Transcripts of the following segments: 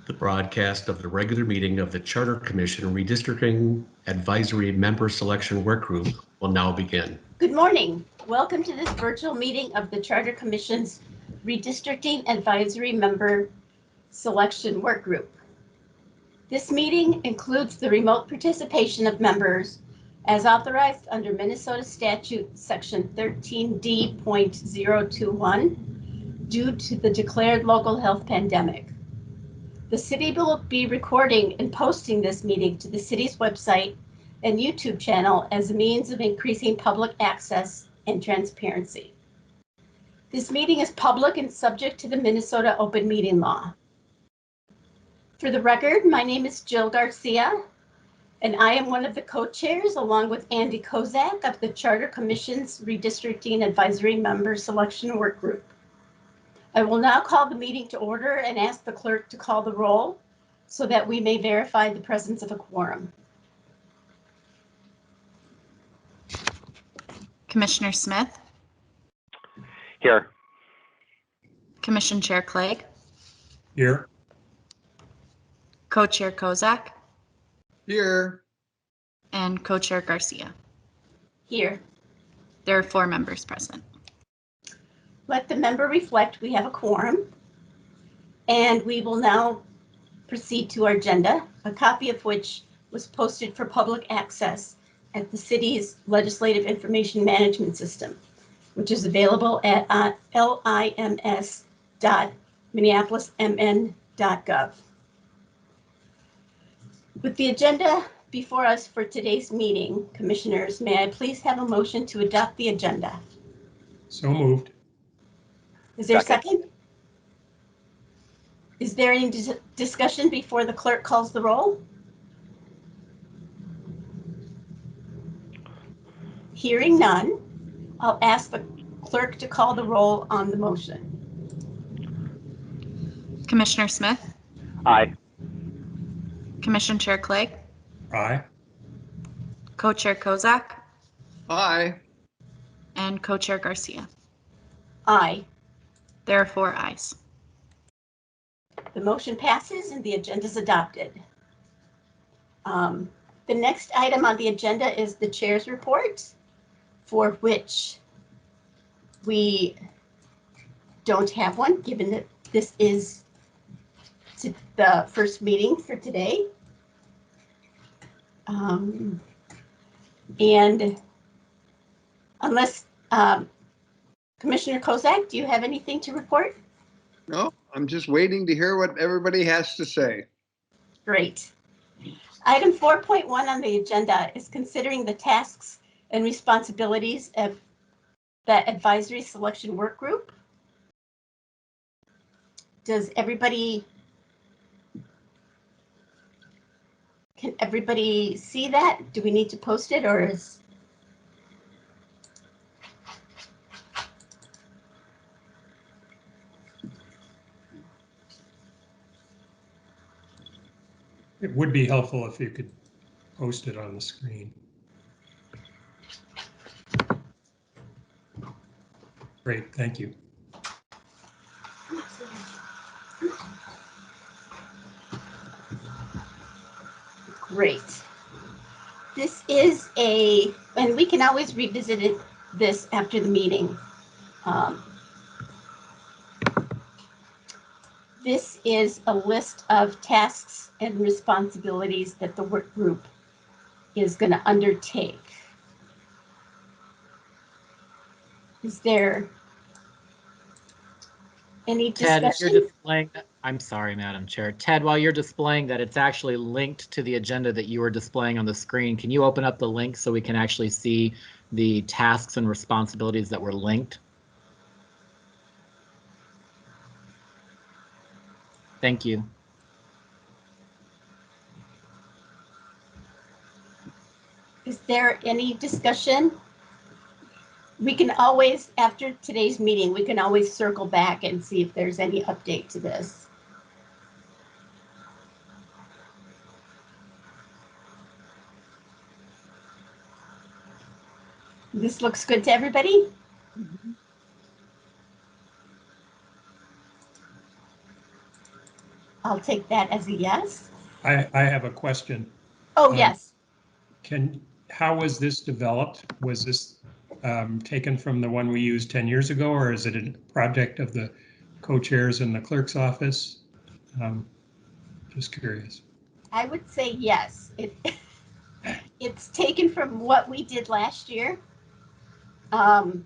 The broadcast of the regular meeting of the Charter Commission Redistricting Advisory Member Selection Work Group will now begin. Good morning. Welcome to this virtual meeting of the Charter Commission's Redistricting Advisory Member Selection Work Group. This meeting includes the remote participation of members as authorized under Minnesota Statute Section 13D.021 due to the declared local health pandemic. The city will be recording and posting this meeting to the city's website and YouTube channel as a means of increasing public access and transparency. This meeting is public and subject to the Minnesota Open Meeting Law. For the record, my name is Jill Garcia, and I am one of the co-chairs along with Andy Kozak of the Charter Commission's Redistricting Advisory Member Selection Work Group. I will now call the meeting to order and ask the clerk to call the roll so that we may verify the presence of a quorum. Commissioner Smith. Here. Commission Chair Clegg. Here. Co-Chair Kozak. Here. And Co-Chair Garcia. Here. There are 4 members present. Let the member reflect we have a quorum, and we will now proceed to our agenda, a copy of which was posted for public access at the city's Legislative Information Management System, which is available at lims.minneapolismn.gov. With the agenda before us for today's meeting, commissioners, may I please have a motion to adopt the agenda? So moved. Is there a Second. second? Is there any discussion before the clerk calls the roll? Hearing none, I'll ask the clerk to call the roll on the motion. Commissioner Smith. Aye. Commission Chair Clegg. Aye. Co-Chair Kozak. Aye. And Co-Chair Garcia. Aye. There are 4 ayes. The motion passes and the agenda is adopted. The next item on the agenda is the chair's report, for which we don't have one, given that this is the first meeting for today. And unless Commissioner Kozak, do you have anything to report? No, I'm just waiting to hear what everybody has to say. Great. Item 4.1 on the agenda is considering the tasks and responsibilities of the Advisory Selection Work Group. Can everybody see that? Do we need to post it, or is? It would be helpful if you could post it on the screen. Great, thank you. Great. This is and we can always revisit this after the meeting. This is a list of tasks and responsibilities that the work group is going to undertake. Is there any discussion? Ted, you're displaying that. I'm sorry, Madam Chair. Ted, while you're displaying that, it's actually linked to the agenda that you were displaying on the screen. Can you open up the link so we can actually see the tasks and responsibilities that were linked? Thank you. Is there any discussion? We can always, after today's meeting, we can always circle back and see if there's any update to this. This looks good to everybody? I'll take that as a yes. I have a question. Oh, Um, yes. How was this developed? Was this taken from the one we used 10 years ago, or is it a project of the co-chairs in the clerk's office? Just curious. I would say yes. It's taken from what we did last year. And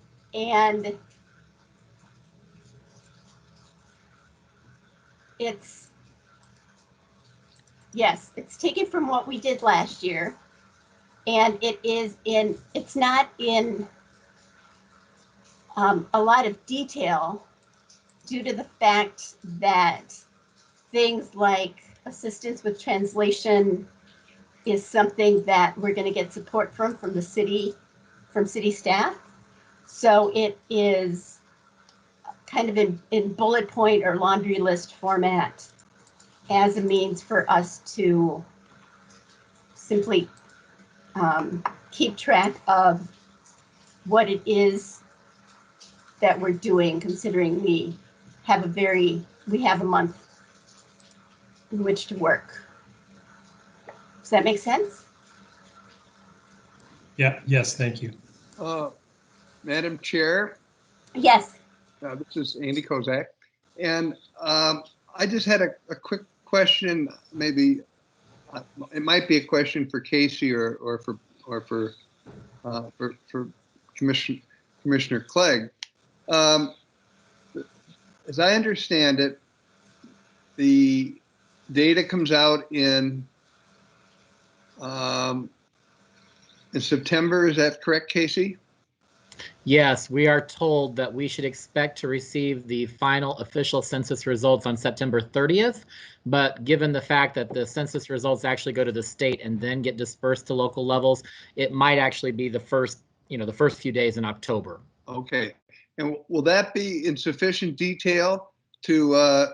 yes, it's taken from what we did last year. And it's not in a lot of detail due to the fact that things like assistance with translation is something that we're going to get support from the city, from city staff. So it is kind of in bullet point or laundry list format as a means for us to simply keep track of what it is that we're doing, considering we have a month in which to work. Does that make sense? Yeah, yes, thank you. Madam Chair, Yes. this is Andy Kozak, and I just had a quick question. Maybe it might be a question for Casey or for Commissioner Clegg. As I understand it, the data comes out in September. Is that correct, Casey? Yes, we are told that we should expect to receive the final official census results on September 30th. But given the fact that the census results actually go to the state and then get dispersed to local levels, it might actually be the first few days in October. Okay. And will that be in sufficient detail to,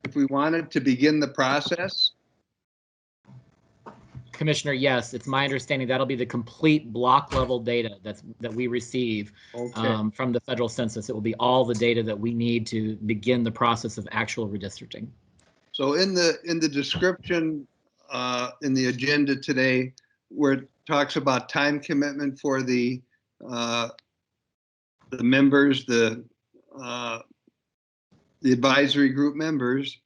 if we wanted to begin the process? Commissioner, yes, it's my understanding that'll be the complete block level data that we receive from the federal census. It will be all the data that we need to begin the process of actual redistricting. So in the description in the agenda today, where it talks about time commitment for the members, the advisory group members,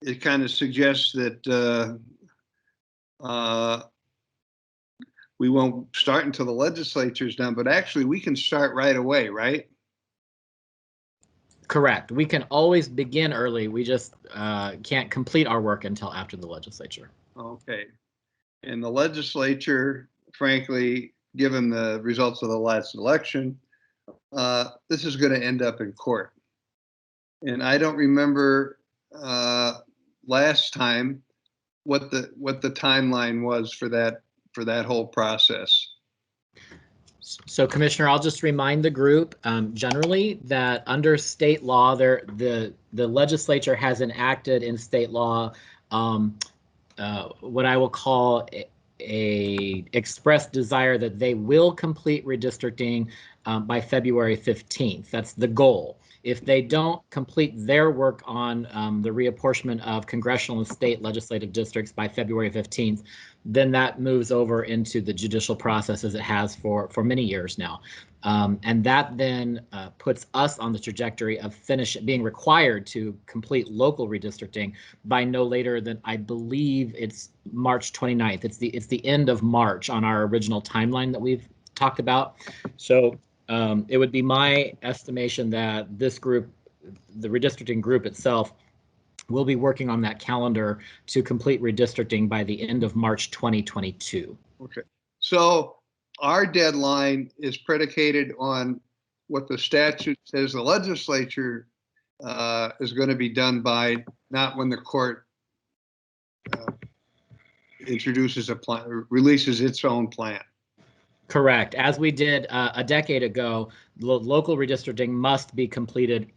it kind of suggests that we won't start until the legislature's done, but actually we can start right away, right? Correct. We can always begin early. We just can't complete our work until after the legislature. Okay. And the legislature, frankly, given the results of the last election, this is going to end up in court. And I don't remember last time what the timeline was for that whole process. So, Commissioner, I'll just remind the group generally that under state law, the legislature has enacted in state law what I will call a expressed desire that they will complete redistricting by February 15th. That's the goal. If they don't complete their work on the reapportionment of congressional and state legislative districts by February 15th, then that moves over into the judicial process as it has for many years now. And that then puts us on the trajectory of being required to complete local redistricting by no later than, I believe it's March 29th. It's the end of March on our original timeline that we've talked about. So it would be my estimation that this group, the redistricting group itself, will be working on that calendar to complete redistricting by the end of March 2022. Okay. So our deadline is predicated on what the statute says the legislature is going to be done by, not when the court introduces a plan, or releases its own plan. Correct. As we did a decade ago, local redistricting must be completed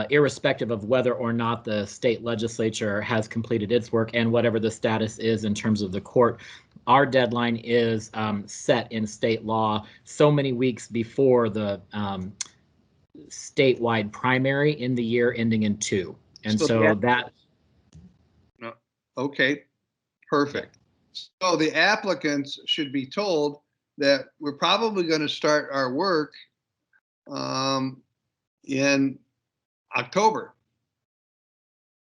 irrespective of whether or not the state legislature has completed its work and whatever the status is in terms of the court. Our deadline is set in state law so many weeks before the statewide primary in the year ending in 2. And so that Okay, perfect. So the applicants should be told that we're probably going to start our work in October.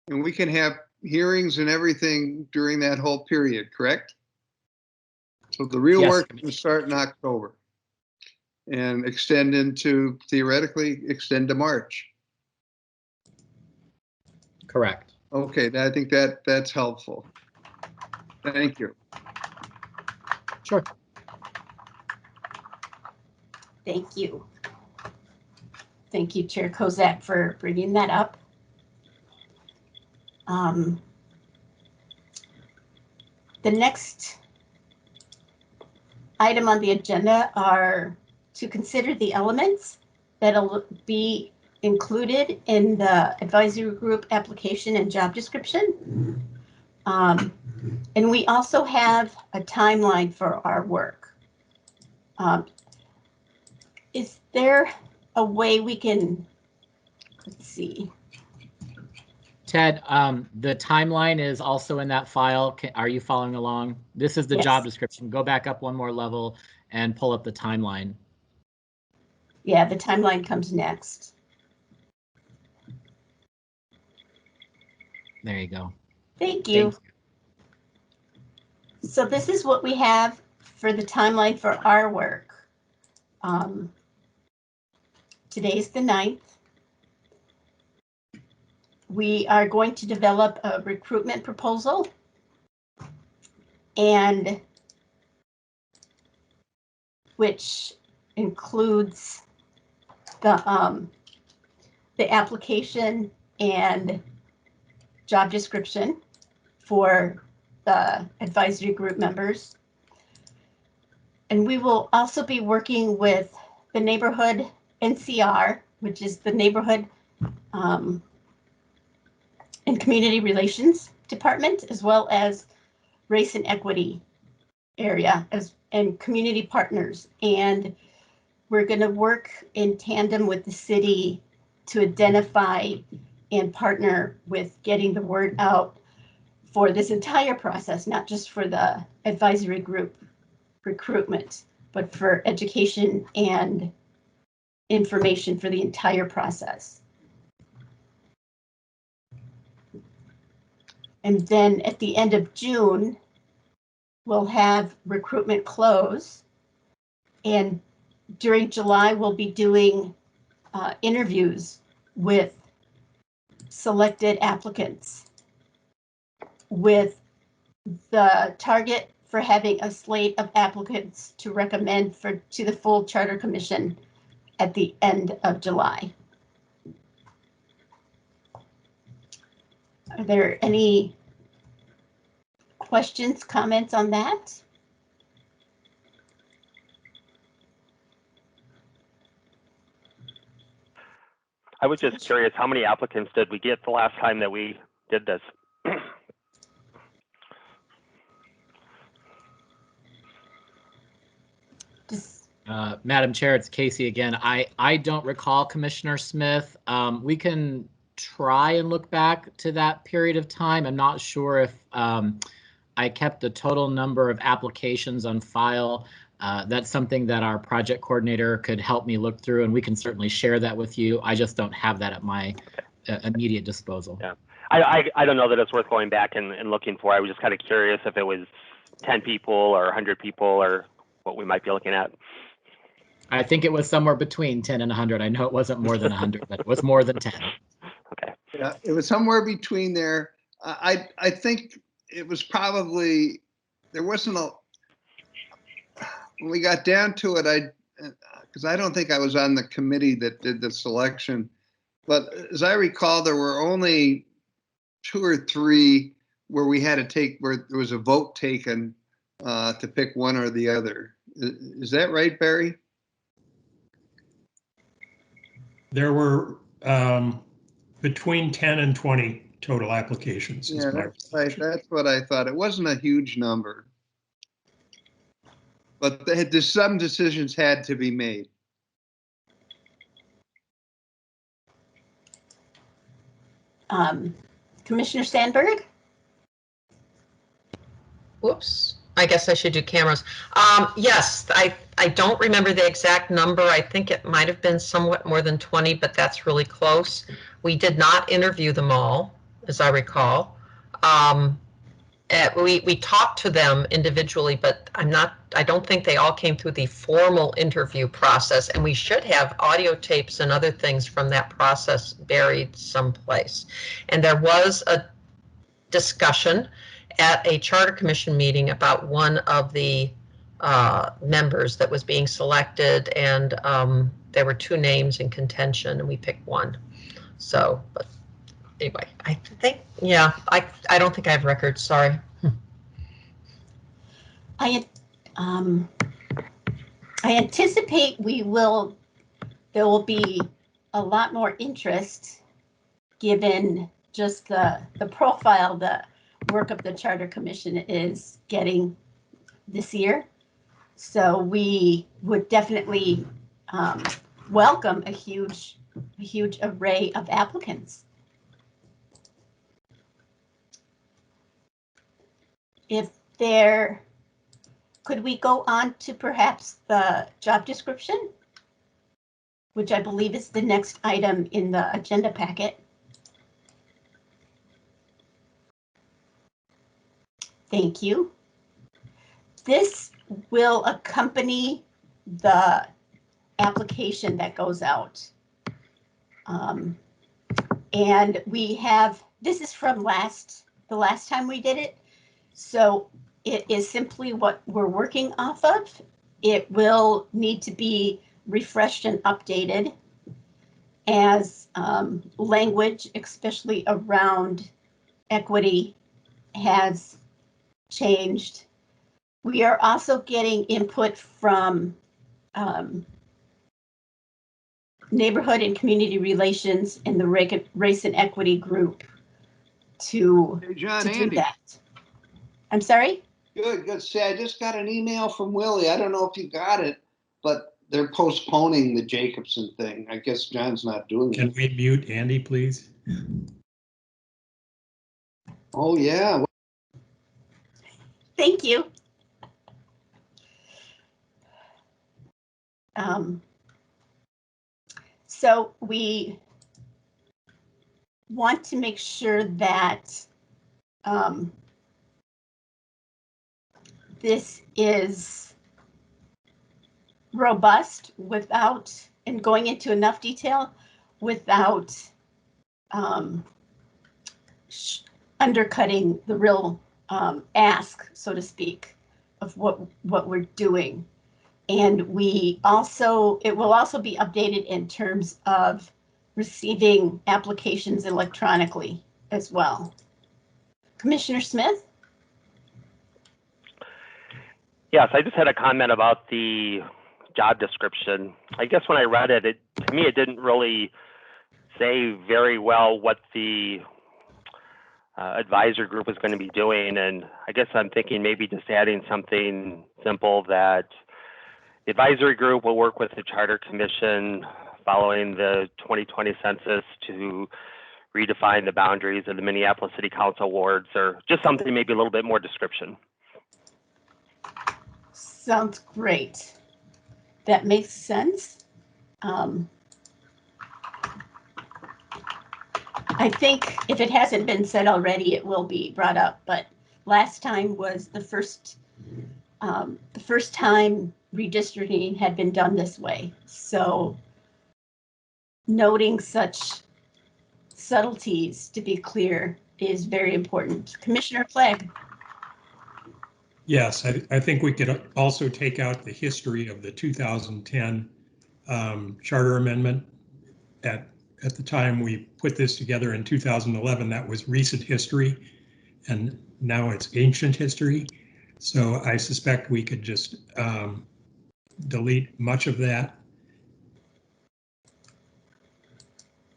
And we can have hearings and everything during that whole period, correct? So the real Yes, work will start in October and extend into, theoretically, extend to March. correct. Okay, I think that's helpful. Thank you. Sure. Thank you. Thank you, Chair Kozak, for bringing that up. The next item on the agenda are to consider the elements that'll be included in the advisory group application and job description. And we also have a timeline for our work. Is there a way we can, let's see. Ted, the timeline is also in that file. Are you following along? This is the Yes. job description. Go back up one more level and pull up the timeline. Yeah, the timeline comes next. There you go. Thank you. Thank you. So this is what we have for the timeline for our work. Today's the 9th. We are going to develop a recruitment proposal, and which includes the application and job description for the advisory group members. And we will also be working with the neighborhood NCR, which is the neighborhood and community relations department, as well as race and equity area and community partners. And we're going to work in tandem with the city to identify and partner with getting the word out for this entire process, not just for the advisory group recruitment, but for education and information for the entire process. And then at the end of June, we'll have recruitment close. And during July, we'll be doing interviews with selected applicants with the target for having a slate of applicants to recommend to the full Charter Commission at the end of July. Are there any questions, comments on that? I was just curious, how many applicants did we get the last time that we did this? Madam Chair, it's Casey again. I don't recall, Commissioner Smith. We can try and look back to that period of time. I'm not sure if I kept the total number of applications on file. That's something that our project coordinator could help me look through, and we can certainly share that with you. I just don't have that at my immediate disposal. Yeah, I don't know that it's worth going back and looking for. I was just kind of curious if it was 10 people or 100 people or what we might be looking at. I think it was somewhere between 10 and 100. I know it wasn't more than 100, but it was more than 10. Okay. Yeah, it was somewhere between there. I think it was probably, there wasn't a, when we got down to it, because I don't think I was on the committee that did the selection, but as I recall, there were only 2 or 3 where we had to take, where there was a vote taken to pick one or the other. Is that right, Barry? There were between 10 and 20 total applications. Yeah, that's what I thought. It wasn't a huge number. But some decisions had to be made. Commissioner Sandberg? Whoops, I guess I should do cameras. Yes, I don't remember the exact number. I think it might have been somewhat more than 20, but that's really close. We did not interview them all, as I recall. We talked to them individually, but I don't think they all came through the formal interview process, and we should have audio tapes and other things from that process buried someplace. And there was a discussion at a charter commission meeting about one of the members that was being selected, and there were 2 names in contention, and we picked one. So, but anyway, I think, yeah, I don't think I have records, sorry. I anticipate there will be a lot more interest given just the profile the work of the Charter Commission is getting this year. So we would definitely welcome a huge array of applicants. Could we go on to perhaps the job description, which I believe is the next item in the agenda packet? Thank you. This will accompany the application that goes out. And this is from the last time we did it. So it is simply what we're working off of. It will need to be refreshed and updated as language, especially around equity, has changed. We are also getting input from neighborhood and community relations and the race and equity group to do that. I'm sorry? Good. Say, I just got an email from Willie. I don't know if you got it, but they're postponing the Jacobson thing. I guess John's not doing it. Can we mute Andy, please? Oh, yeah. Thank you. So we want to make sure that this is robust without, and going into enough detail without undercutting the real ask, so to speak, of what we're doing. And it will also be updated in terms of receiving applications electronically as well. Commissioner Smith? Yes, I just had a comment about the job description. I guess when I read it, to me, it didn't really say very well what the advisor group is going to be doing. And I guess I'm thinking maybe just adding something simple that the advisory group will work with the Charter Commission following the 2020 census to redefine the boundaries of the Minneapolis City Council wards, or just something maybe a little bit more description. Sounds great. That makes sense. I think if it hasn't been said already, it will be brought up, but last time was the first time redistricting had been done this way. So noting such subtleties, to be clear, is very important. Commissioner Clegg. Yes, I think we could also take out the history of the 2010 charter amendment. At the time we put this together in 2011, that was recent history, and now it's ancient history. So I suspect we could just delete much of that.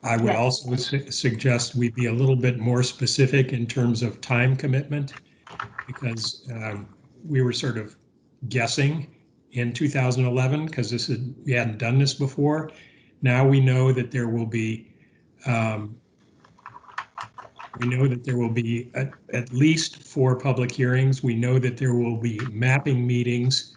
I would also suggest we be a little bit more specific in terms of time commitment, because we were sort of guessing in 2011 because we hadn't done this before. Now we know that there will be We know that there will be at least 4 public hearings. We know that there will be mapping meetings,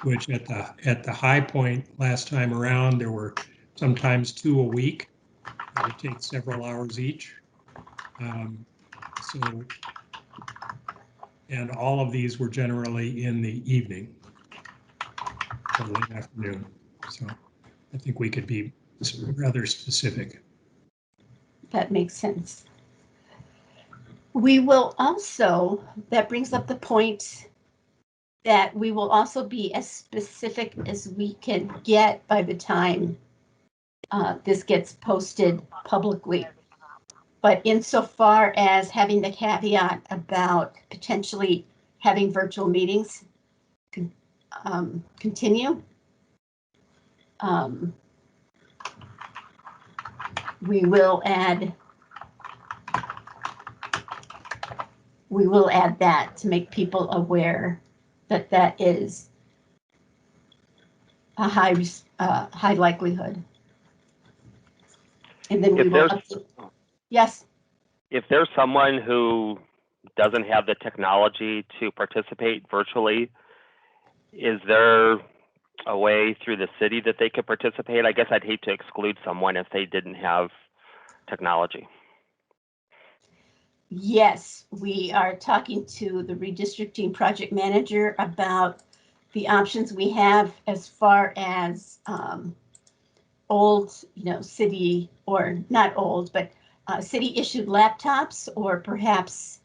which at the high point last time around, there were sometimes 2 a week. It would take several hours each. And all of these were generally in the evening or late afternoon. So I think we could be rather specific. That makes sense. We will also, that brings up the point that we will also be as specific as we can get by the time this gets posted publicly. But insofar as having the caveat about potentially having virtual meetings continue, we will add that to make people aware that that is a high likelihood. And then we will update. Yes. If there's someone who doesn't have the technology to participate virtually, is there a way through the city that they could participate? I guess I'd hate to exclude someone if they didn't have technology. Yes, we are talking to the redistricting project manager about the options we have as far as old, city, or not old, but city issued laptops, or perhaps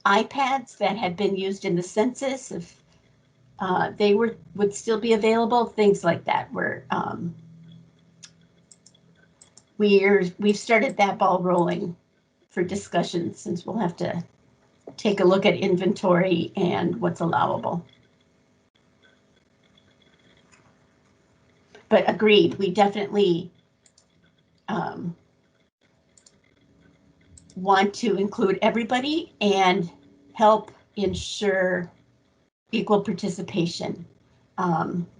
iPads that had been used in the census, if they would still be available, things like that. We've started that ball rolling for discussion, since we'll have to take a look at inventory and what's allowable. But agreed, we definitely want to include everybody and help ensure equal participation.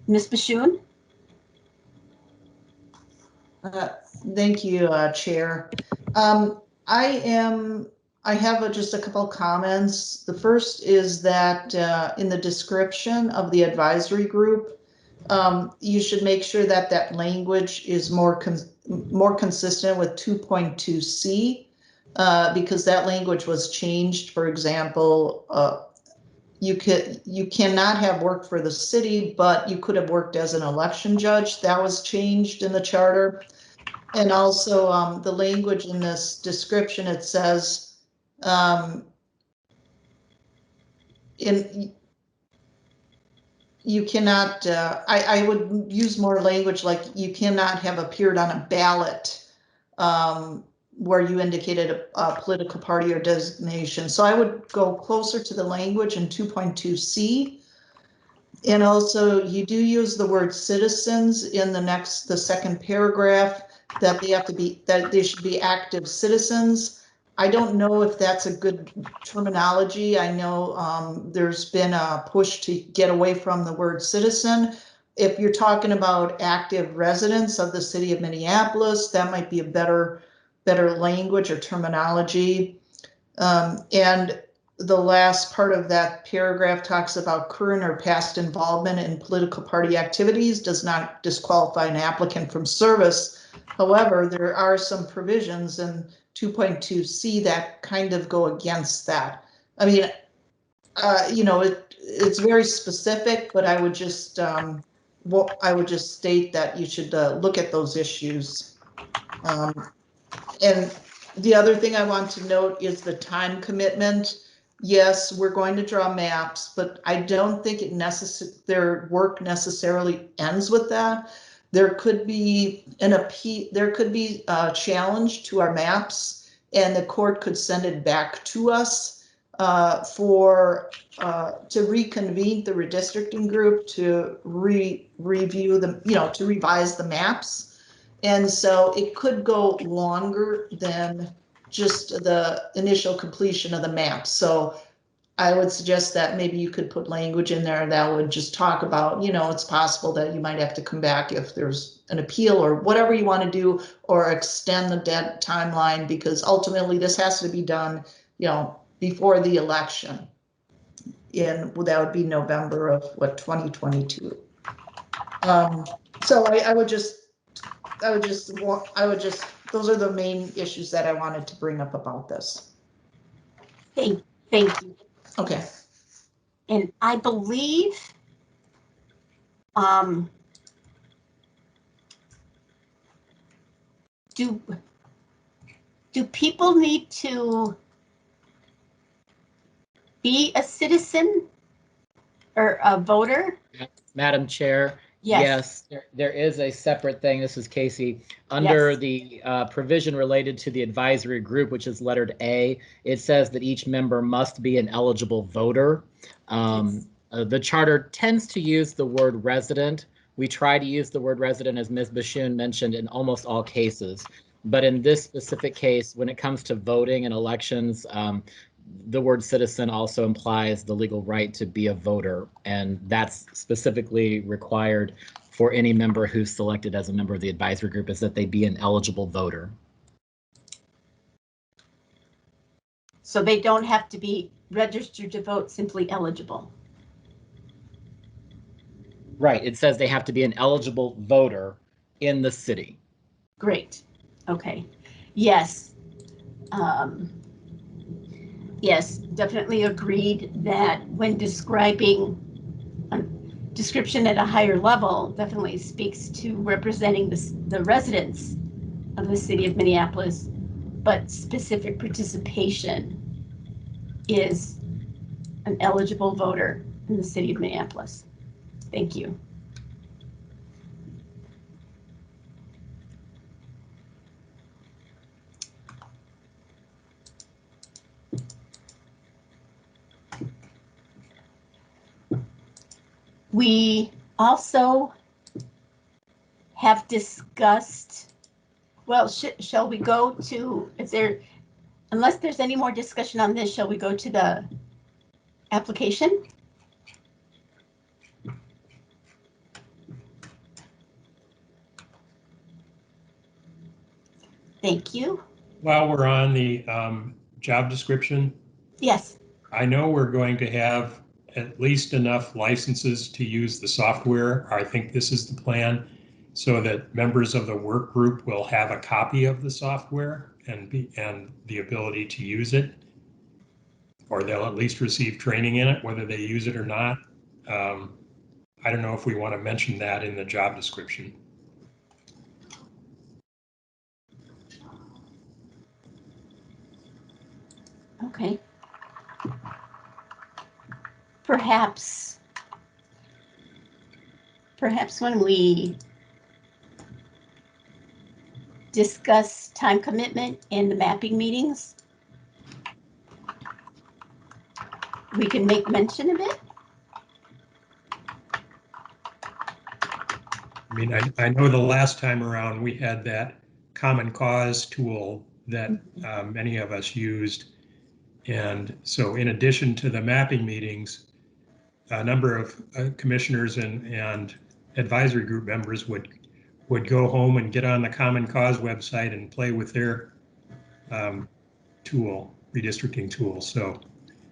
Ms. Bashoon? Thank you, Chair. I have just a couple comments. The first is that in the description of the advisory group, you should make sure that that language is more consistent with 2.2C, because that language was changed. For example, you cannot have worked for the city, but you could have worked as an election judge. That was changed in the charter. And also the language in this description, it says you cannot, I would use more language like you cannot have appeared on a ballot where you indicated a political party or designation. So I would go closer to the language in 2.2C. And also you do use the word citizens in the second paragraph, that they should be active citizens. I don't know if that's a good terminology. I know there's been a push to get away from the word citizen. If you're talking about active residents of the city of Minneapolis, that might be a better language or terminology. And the last part of that paragraph talks about current or past involvement in political party activities does not disqualify an applicant from service. However, there are some provisions in 2.2C that kind of go against that. I mean, it's very specific, but I would just state that you should look at those issues. And the other thing I want to note is the time commitment. Yes, we're going to draw maps, but I don't think their work necessarily ends with that. There could be a challenge to our maps, and the court could send it back to us to reconvene the redistricting group to review them, to revise the maps. And so it could go longer than just the initial completion of the map. So I would suggest that maybe you could put language in there that would just talk about, it's possible that you might have to come back if there's an appeal or whatever you want to do, or extend the dead timeline, because ultimately this has to be done, before the election. That would be November of 2022. So I would just, those are the main issues that I wanted to bring up about this. Thank you. Okay. And I believe do people need to be a citizen or a voter? Madam Chair, Yes. there is a separate thing. This is Casey. Under the provision related to the advisory group, which is lettered A, it says that each member must be an eligible voter. The charter tends to use the word resident. We try to use the word resident, as Ms. Bashoon mentioned, in almost all cases. But in this specific case, when it comes to voting and elections, the word citizen also implies the legal right to be a voter, and that's specifically required for any member who's selected as a member of the advisory group, is that they be an eligible voter. So they don't have to be registered to vote, simply eligible. Right, it says they have to be an eligible voter in the city. Great, okay, yes. Yes, definitely agreed that when describing description at a higher level definitely speaks to representing the residents of the city of Minneapolis, but specific participation is an eligible voter in the city of Minneapolis. Thank you. We also have discussed, well, shall we go to, unless there's any more discussion on this, shall we go to the application? Thank you. While we're on the job description, Yes. I know we're going to have at least enough licenses to use the software. I think this is the plan, so that members of the work group will have a copy of the software and the ability to use it, or they'll at least receive training in it, whether they use it or not. I don't know if we want to mention that in the job description. Okay. Perhaps when we discuss time commitment and the mapping meetings, we can make mention of it. I mean, I know the last time around we had that common cause tool that many of us used. And so in addition to the mapping meetings, a number of commissioners and advisory group members would go home and get on the Common Cause website and play with their redistricting tool. So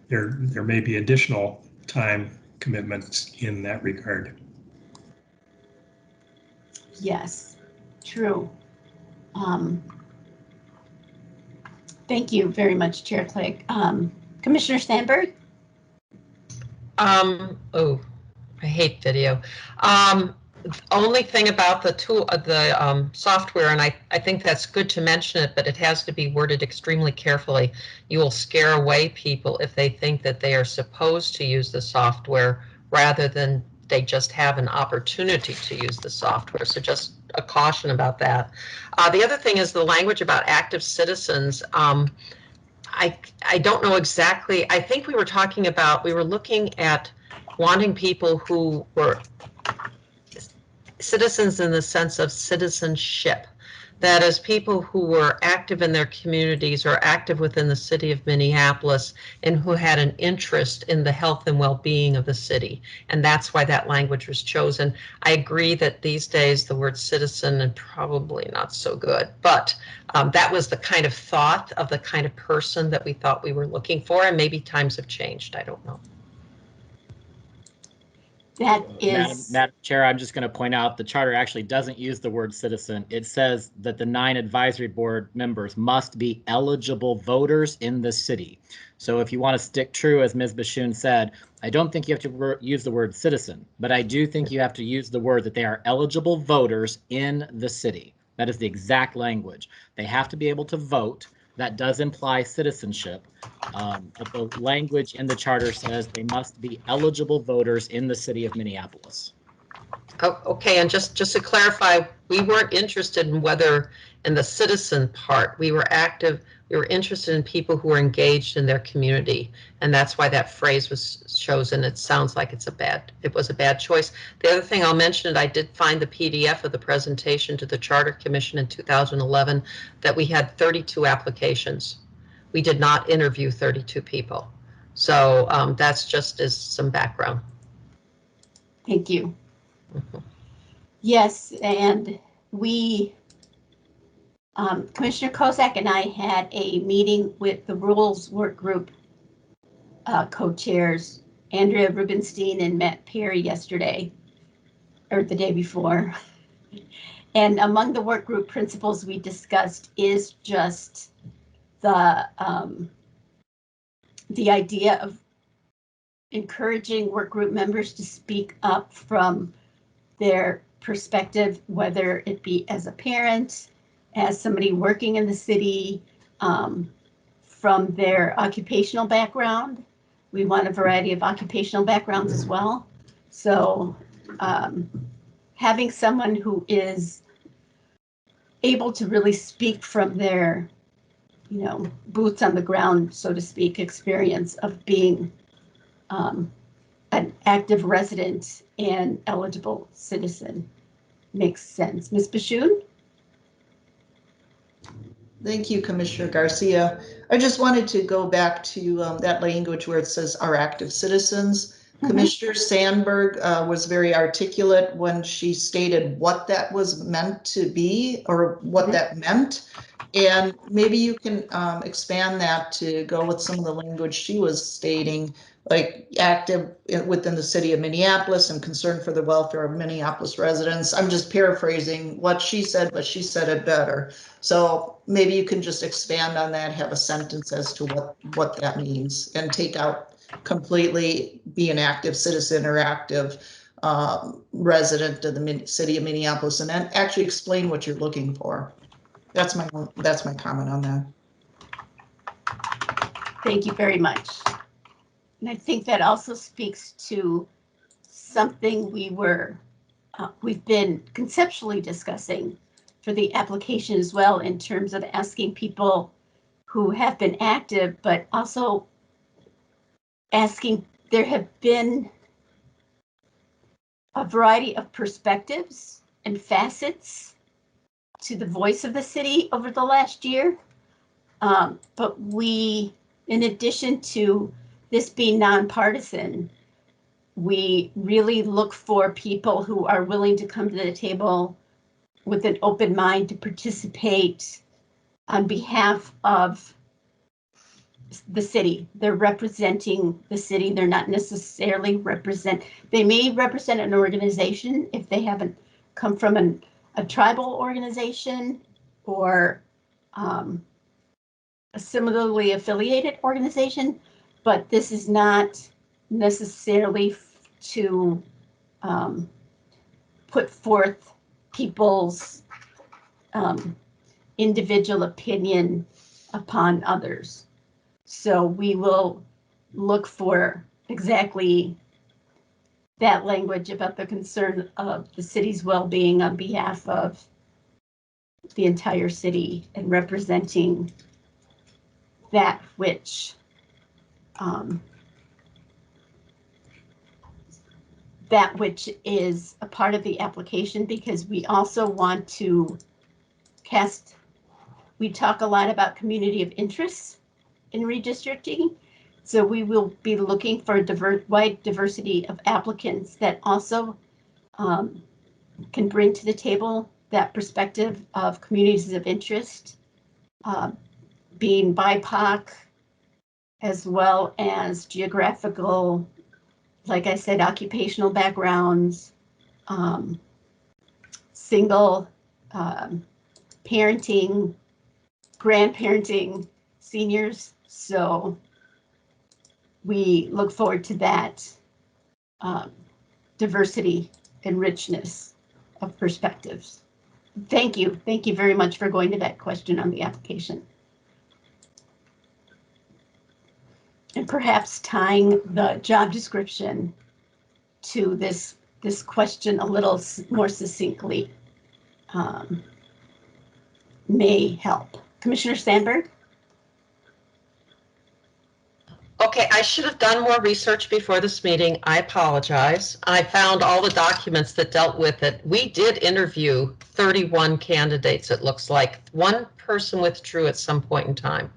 there may be additional time commitments in that regard. Yes, true. Thank you very much, Chair Clegg. Commissioner Sandberg? Oh, I hate video. Only thing about the tool, the software, and I think that's good to mention it, but it has to be worded extremely carefully. You will scare away people if they think that they are supposed to use the software rather than they just have an opportunity to use the software. So just a caution about that. The other thing is the language about active citizens. I don't know exactly. I think we were looking at wanting people who were citizens in the sense of citizenship. That is, people who were active in their communities or active within the city of Minneapolis and who had an interest in the health and well-being of the city. And that's why that language was chosen. I agree that these days the word citizen is probably not so good, but that was the kind of thought of the kind of person that we thought we were looking for, and maybe times have changed. I don't know. That is, Madam Chair, I'm just going to point out the charter actually doesn't use the word citizen. It says that the 9 advisory board members must be eligible voters in the city. So if you want to stick true, as Ms. Bashoon said, I don't think you have to use the word citizen, but I do think you have to use the word that they are eligible voters in the city. That is the exact language. They have to be able to vote. That does imply citizenship. But the language in the charter says they must be eligible voters in the city of Minneapolis. Oh, okay, and just to clarify, we weren't interested in whether in the citizen part. We were active. We were interested in people who were engaged in their community, and that's why that phrase was chosen. It sounds like it was a bad choice. The other thing I'll mention, I did find the PDF of the presentation to the Charter Commission in 2011 that we had 32 applications. We did not interview 32 people. So that's just as some background. thank you. Yes, and we, Commissioner Kozak and I had a meeting with the Rules Work Group co-chairs, Andrea Rubenstein and Matt Perry yesterday, or the day before. And among the work group principles we discussed is just the idea of encouraging work group members to speak up from their perspective, whether it be as a parent, as somebody working in the city, from their occupational background. We want a variety of occupational backgrounds as well. So having someone who is able to really speak from their, boots on the ground, so to speak, experience of being an active resident and eligible citizen makes sense. Ms. Bashoon? Thank you, Commissioner Garcia. I just wanted to go back to that language where it says our active citizens. Commissioner Sandberg was very articulate when she stated what that was meant to be or what that meant. And maybe you can expand that to go with some of the language she was stating, like active within the city of Minneapolis and concern for the welfare of Minneapolis residents. I'm just paraphrasing what she said, but she said it better. So maybe you can just expand on that, have a sentence as to what that means, and take out completely be an active citizen or active resident of the city of Minneapolis, and then actually explain what you're looking for. That's my comment on that. Thank you very much. And I think that also speaks to something we've been conceptually discussing for the application as well, in terms of asking people who have been active, but also asking, there have been a variety of perspectives and facets to the voice of the city over the last year. But we, in addition to this being nonpartisan, we really look for people who are willing to come to the table with an open mind to participate on behalf of the city. They're representing the city. They're not necessarily they may represent an organization if they haven't come from a tribal organization or a similarly affiliated organization, but this is not necessarily to put forth people's individual opinion upon others. So we will look for exactly that language about the concern of the city's well-being on behalf of the entire city and representing that which is a part of the application, because we also want to we talk a lot about community of interest in redistricting. So we will be looking for a wide diversity of applicants that also can bring to the table that perspective of communities of interest, being BIPOC, as well as geographical, like I said, occupational backgrounds, single, parenting, grandparenting, seniors. So we look forward to that diversity and richness of perspectives. Thank you. Thank you very much for going to that question on the application. And perhaps tying the job description to this question a little more succinctly may help. Commissioner Sandberg? Okay, I should have done more research before this meeting. I apologize. I found all the documents that dealt with it. We did interview 31 candidates, it looks like. One person withdrew at some point in time.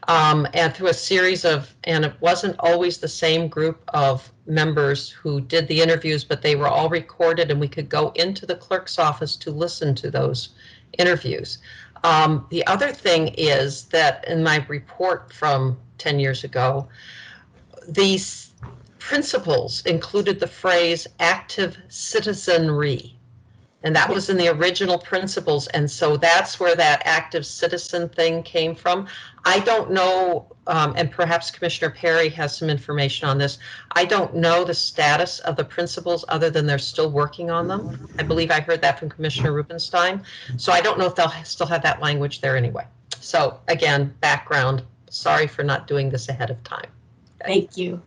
And through a series of, and it wasn't always the same group of members who did the interviews, but they were all recorded and we could go into the clerk's office to listen to those interviews. The other thing is that in my report from 10 years ago, these principles included the phrase active citizenry. And that was in the original principles. And so that's where that active citizen thing came from. I don't know, and perhaps Commissioner Perry has some information on this. I don't know the status of the principles other than they're still working on them. I believe I heard that from Commissioner Rubenstein. So I don't know if they'll still have that language there anyway. So again, background, sorry for not doing this ahead of time. Thank you.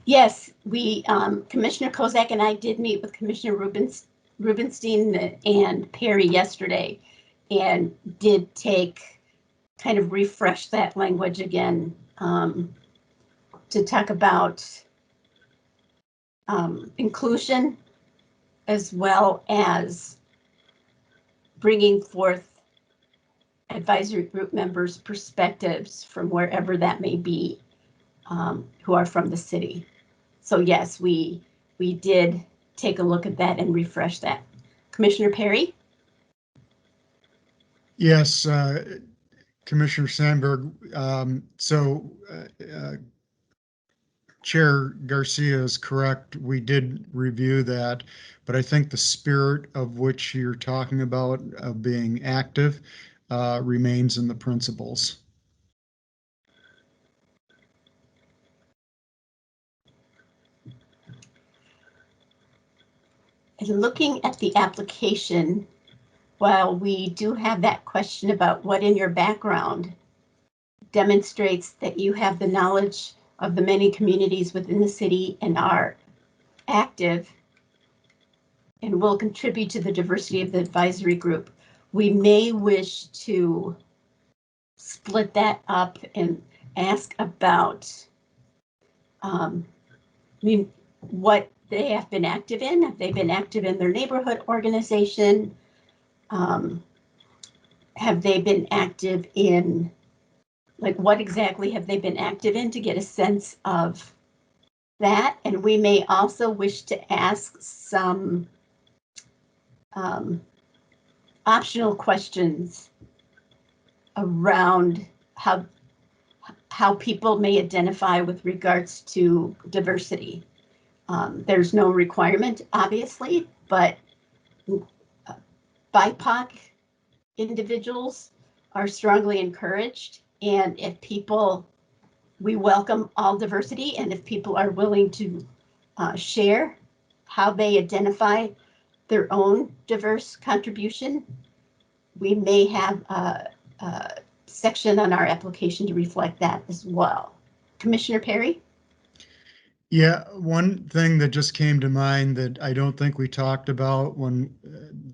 Yes, we, Commissioner Kozak and I did meet with Commissioner Rubenstein and Perry yesterday and did kind of refresh that language again to talk about inclusion as well as bringing forth advisory group members' perspectives from wherever that may be, who are from the city. So yes, we did take a look at that and refresh that. Commissioner Perry? Yes, Commissioner Sandberg. Chair Garcia is correct. We did review that, but I think the spirit of which you're talking about of being active remains in the principles. And looking at the application, while we do have that question about what in your background demonstrates that you have the knowledge of the many communities within the city and are active and will contribute to the diversity of the advisory group, we may wish to split that up and ask about what they have been active in. Have they been active in their neighborhood organization? Have they been active in, like, what exactly have they been active in, to get a sense of that? And we may also wish to ask some optional questions around how people may identify with regards to diversity. There's no requirement, obviously, but BIPOC individuals are strongly encouraged. And if we welcome all diversity, and if people are willing to share how they identify their own diverse contribution, we may have a section on our application to reflect that as well. Commissioner Perry? Yeah, one thing that just came to mind that I don't think we talked about when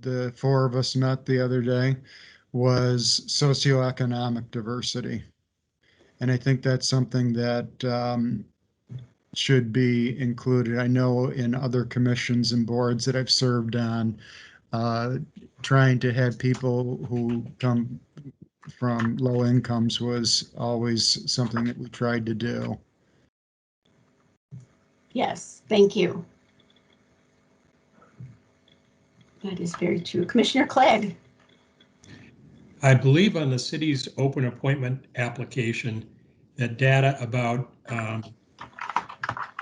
the four of us met the other day was socioeconomic diversity. And I think that's something that should be included. I know in other commissions and boards that I've served on, trying to have people who come from low incomes was always something that we tried to do. Yes, thank you. That is very true. Commissioner Clegg. I believe on the city's open appointment application, that data about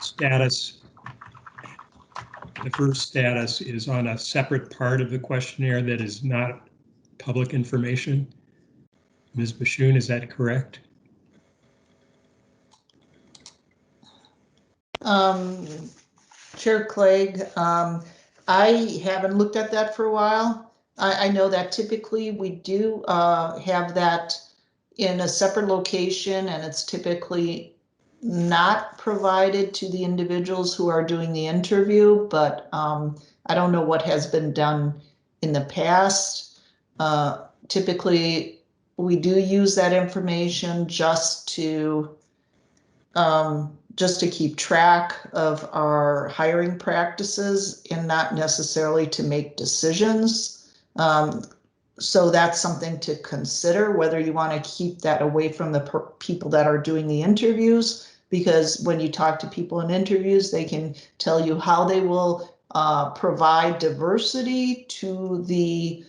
status, diverse status, is on a separate part of the questionnaire that is not public information. Ms. Bashoon, is that correct? Chair Clegg, I haven't looked at that for a while. I know that typically we do have that in a separate location, and it's typically not provided to the individuals who are doing the interview, but I don't know what has been done in the past. Typically, we do use that information just to keep track of our hiring practices and not necessarily to make decisions. So that's something to consider, whether you want to keep that away from the people that are doing the interviews, because when you talk to people in interviews, they can tell you how they will provide diversity to the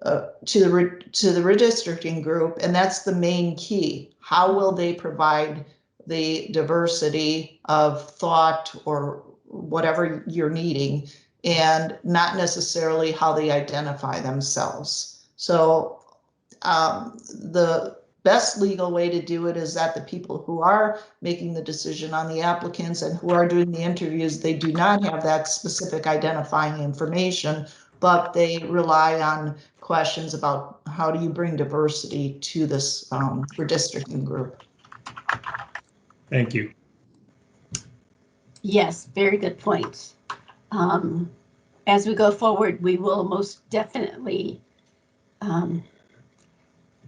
redistricting group, and that's the main key. How will they provide the diversity of thought or whatever you're needing, and not necessarily how they identify themselves. So the best legal way to do it is that the people who are making the decision on the applicants and who are doing the interviews, they do not have that specific identifying information, but they rely on questions about how do you bring diversity to this redistricting group. Thank you. Yes, very good point. As we go forward, we will most definitely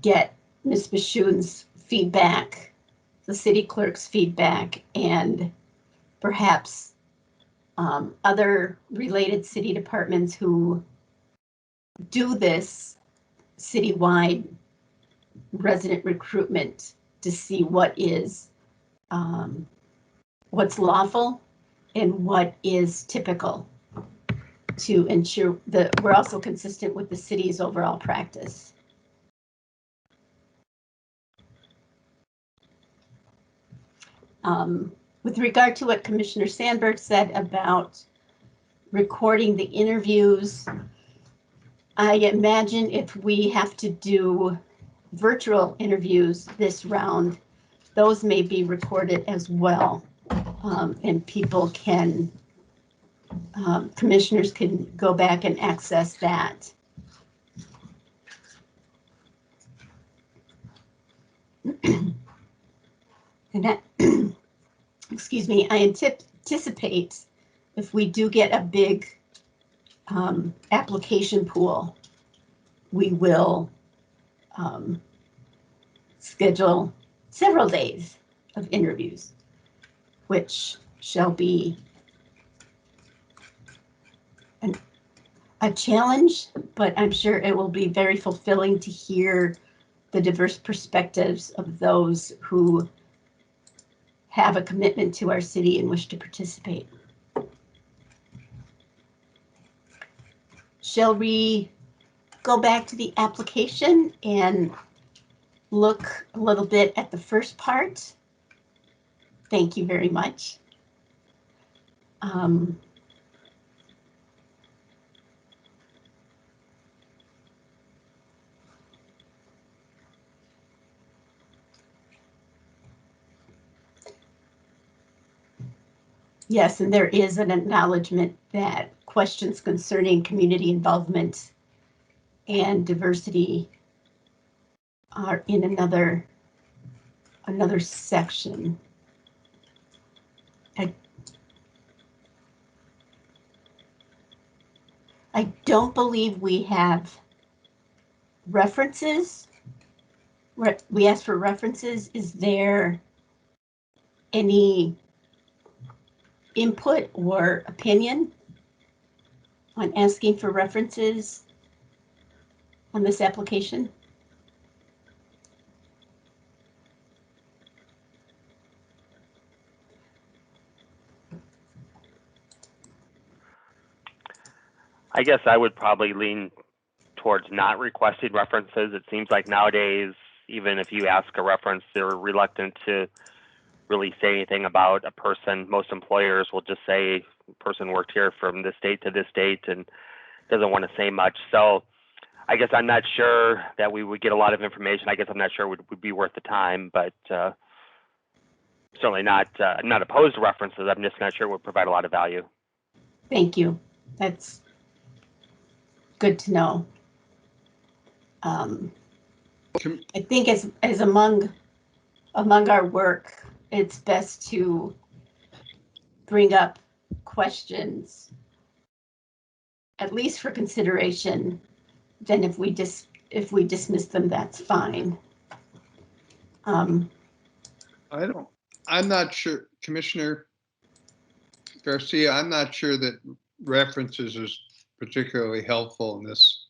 get Ms. Bashoon's feedback, the city clerk's feedback, and perhaps other related city departments who do this citywide resident recruitment to see what is what's lawful and what is typical, to ensure that we're also consistent with the city's overall practice. With regard to what Commissioner Sandberg said about recording the interviews, I imagine if we have to do virtual interviews this round, those may be recorded as well. And people can, commissioners can go back and access that. And that, excuse me, I anticipate if we do get a big application pool, we will schedule several days of interviews, which shall be a challenge, but I'm sure it will be very fulfilling to hear the diverse perspectives of those who have a commitment to our city and wish to participate. Shall we go back to the application and look a little bit at the first part? Thank you very much. Yes, and there is an acknowledgement that questions concerning community involvement and diversity are in another section. I don't believe we have references. We asked for references. Is there any input or opinion on asking for references on this application? I guess I would probably lean towards not requesting references. It seems like nowadays, even if you ask a reference, they're reluctant to really say anything about a person. Most employers will just say person worked here from this date to this date and doesn't want to say much. So I guess I'm not sure that we would get a lot of information. I guess I'm not sure it would be worth the time, but certainly not opposed to references. I'm just not sure it would provide a lot of value. Thank you. That's good to know. I think as among our work, it's best to bring up questions, at least for consideration. Then if we dismiss them, that's fine. I'm not sure, Commissioner Garcia, I'm not sure that references is particularly helpful in this,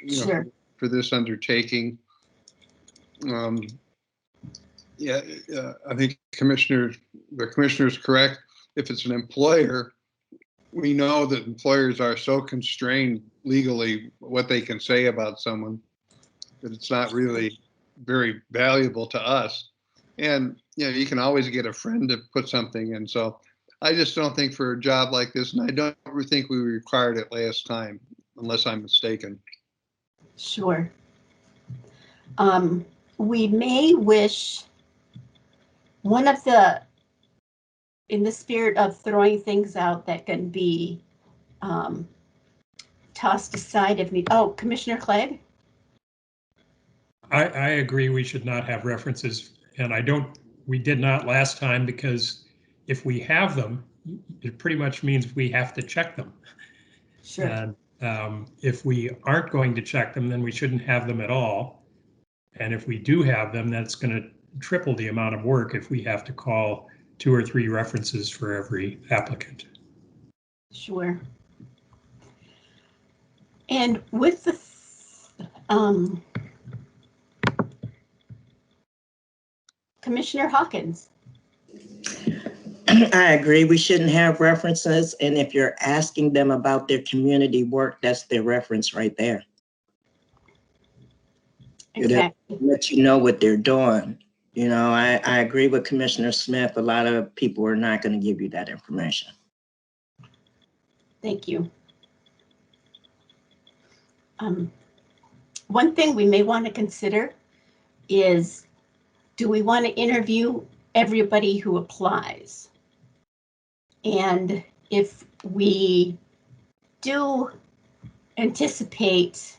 Sure. for this undertaking. Yeah, I think the commissioner is correct. If it's an employer, we know that employers are so constrained legally what they can say about someone that it's not really very valuable to us. And you can always get a friend to put something in. So I just don't think for a job like this, and I don't think we required it last time, unless I'm mistaken. Sure. We may wish in the spirit of throwing things out that can be tossed aside if need. Oh, Commissioner Clegg? I agree we should not have references, and we did not last time, because if we have them, it pretty much means we have to check them. Sure. And if we aren't going to check them, then we shouldn't have them at all. And if we do have them, that's going to triple the amount of work if we have to call 2 or 3 references for every applicant. Sure. And with the Commissioner Hawkins. I agree. We shouldn't have references. And if you're asking them about their community work, that's their reference right there. Exactly. Let you know what they're doing. I agree with Commissioner Smith. A lot of people are not going to give you that information. Thank you. One thing we may want to consider is, do we want to interview everybody who applies? And if we do anticipate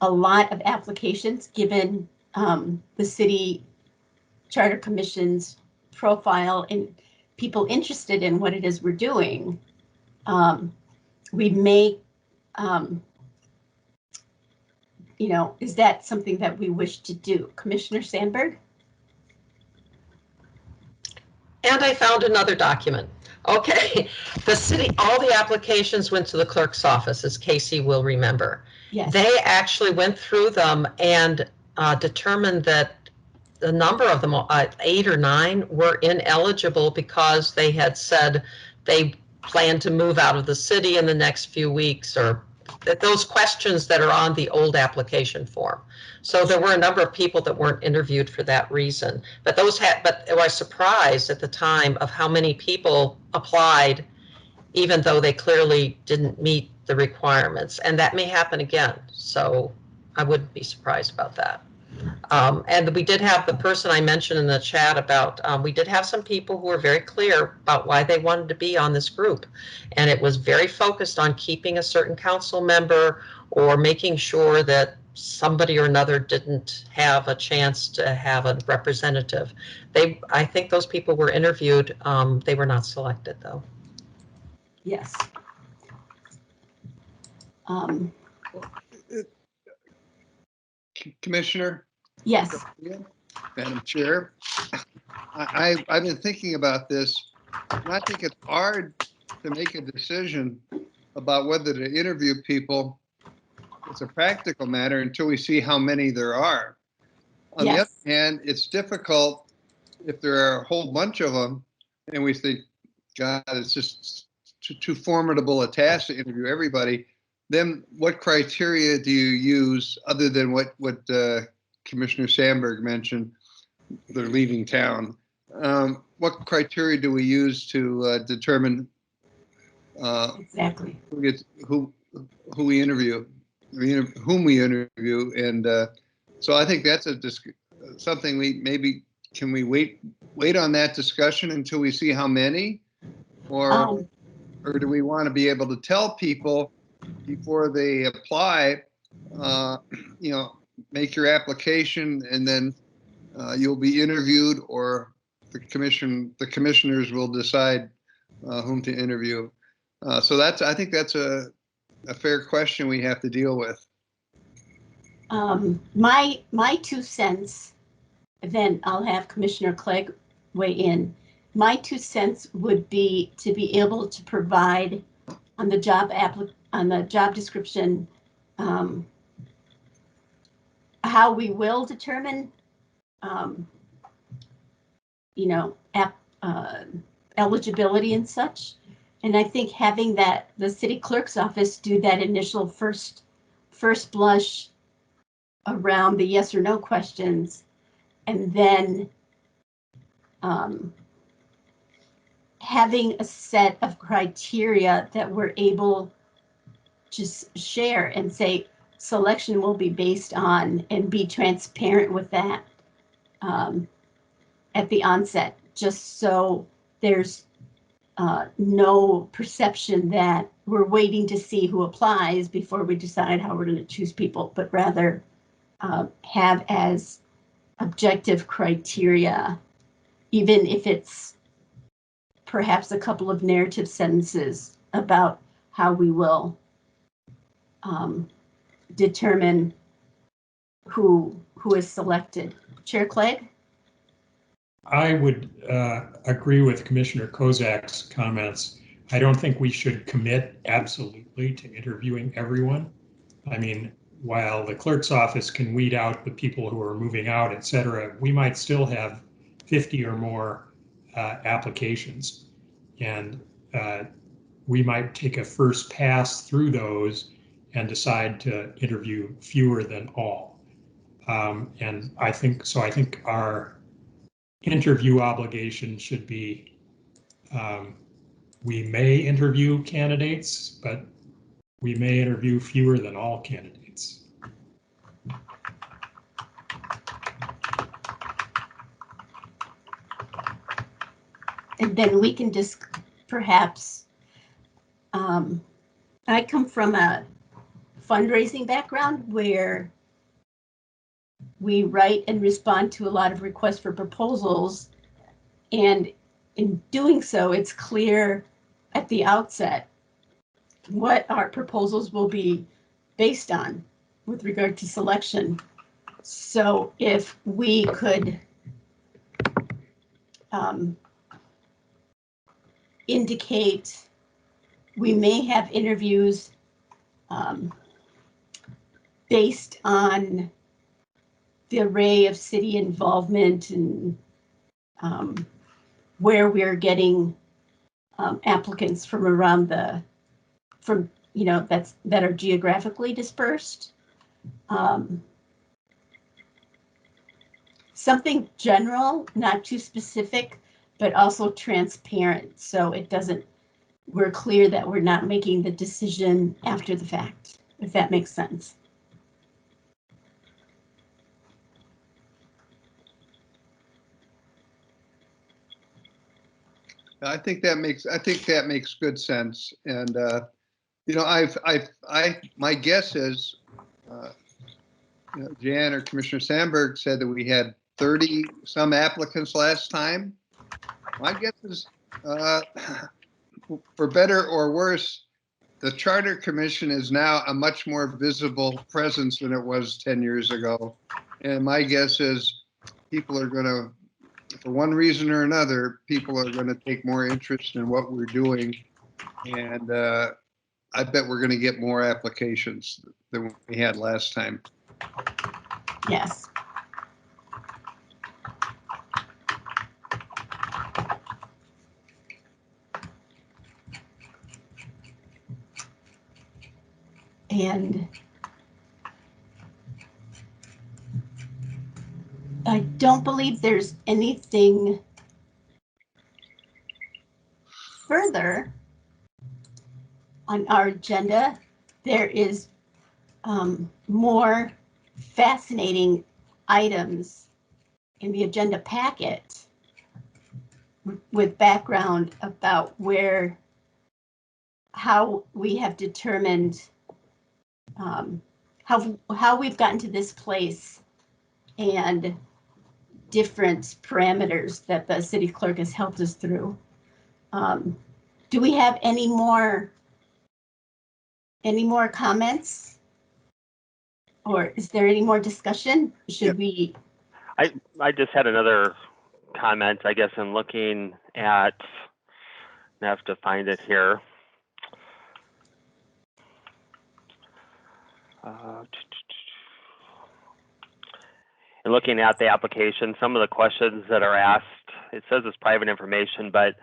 a lot of applications, given the City Charter Commission's profile and people interested in what it is we're doing, we may, is that something that we wish to do? Commissioner Sandberg? And I found another document. Okay, all the applications went to the clerk's office, as Casey will remember. Yes. They actually went through them and determined that the number of them, 8 or 9, were ineligible because they had said they planned to move out of the city in the next few weeks, or those questions that are on the old application form. So there were a number of people that weren't interviewed for that reason. But I was surprised at the time of how many people applied, even though they clearly didn't meet the requirements. And that may happen again. So I wouldn't be surprised about that. And we did have the person I mentioned in the chat about, we did have some people who were very clear about why they wanted to be on this group. And it was very focused on keeping a certain council member or making sure that somebody or another didn't have a chance to have a representative. I think those people were interviewed. They were not selected, though. Yes. Commissioner? Yes. Madam Chair, I've been thinking about this, and I think it's hard to make a decision about whether to interview people, it's a practical matter until we see how many there are. On the other hand, it's difficult if there are a whole bunch of them and we think, God, it's just too formidable a task to interview everybody. Then what criteria do you use other than what Commissioner Sandberg mentioned? They're leaving town. What criteria do we use to determine Exactly. who we interview, whom we interview? And so I think that's something can we wait on that discussion until we see how many, or do we want to be able to tell people before they apply, make your application and then you'll be interviewed, or the commissioners will decide whom to interview. So I think that's a fair question we have to deal with. My 2 cents, then I'll have Commissioner Clegg weigh in. My 2 cents would be to be able to provide on the job description how we will determine eligibility and such. And I think having the city clerk's office do that initial first blush around the yes or no questions, and then having a set of criteria that we're able to share and say selection will be based on, and be transparent with that at the onset, just so there's no perception that we're waiting to see who applies before we decide how we're going to choose people, but rather have as objective criteria, even if it's perhaps a couple of narrative sentences about how we will determine who is selected. Chair Clegg? I would agree with Commissioner Kozak's comments. I don't think we should commit absolutely to interviewing everyone. I mean, while the clerk's office can weed out the people who are moving out, et cetera, we might still have 50 or more applications. And we might take a first pass through those and decide to interview fewer than all. And I think our interview obligation should be, we may interview candidates, but we may interview fewer than all candidates. And then we can just perhaps, I come from a fundraising background where we write and respond to a lot of requests for proposals. And in doing so, it's clear at the outset what our proposals will be based on with regard to selection. So if we could indicate we may have interviews based on the array of city involvement and where we're getting applicants from around that are geographically dispersed. Something general, not too specific, but also transparent, so we're clear that we're not making the decision after the fact, if that makes sense. I think that makes good sense. And my guess is, Jan or Commissioner Sandberg said that we had 30 some applicants last time. My guess is, for better or worse, the Charter Commission is now a much more visible presence than it was 10 years ago. And my guess is people are going to, for one reason or another, people are going to take more interest in what we're doing And I bet we're going to get more applications than we had last time. Yes. And I don't believe there's anything further on our agenda. There is more fascinating items in the agenda packet with background about how we have determined how we've gotten to this place and different parameters that the city clerk has helped us through. Do we have any more comments? Or is there any more discussion? Should we? I just had another comment, I guess, in looking at, I have to find it here. And looking at the application, some of the questions that are asked, it says it's private information, but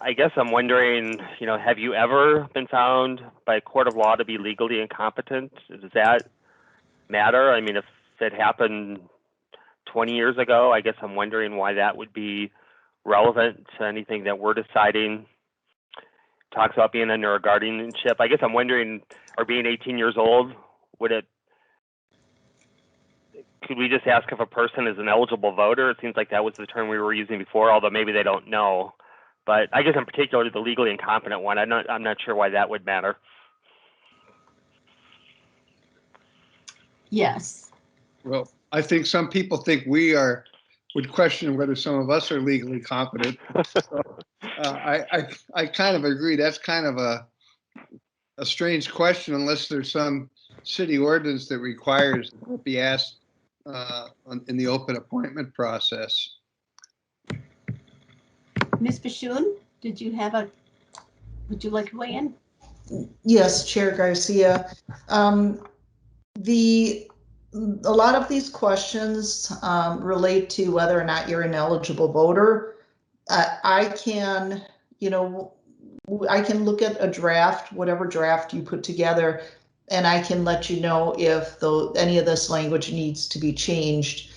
I guess I'm wondering, have you ever been found by a court of law to be legally incompetent? Does that matter? I mean, if it happened 20 years ago, I guess I'm wondering why that would be relevant to anything that we're deciding. Talks about being under a guardianship. I guess I'm wondering, or being 18 years old, could we just ask if a person is an eligible voter? It seems like that was the term we were using before, although maybe they don't know. But I guess in particular, the legally incompetent one, I'm not sure why that would matter. Yes. Well, I think some people think would question whether some of us are legally competent. So, I kind of agree. That's kind of a strange question unless there's some city ordinance that requires it be asked in the open appointment process. Ms. Bashoon, would you like to weigh in? Yes, Chair Garcia. A lot of these questions relate to whether or not you're an eligible voter. I can look at a draft, whatever draft you put together, and I can let you know if any of this language needs to be changed.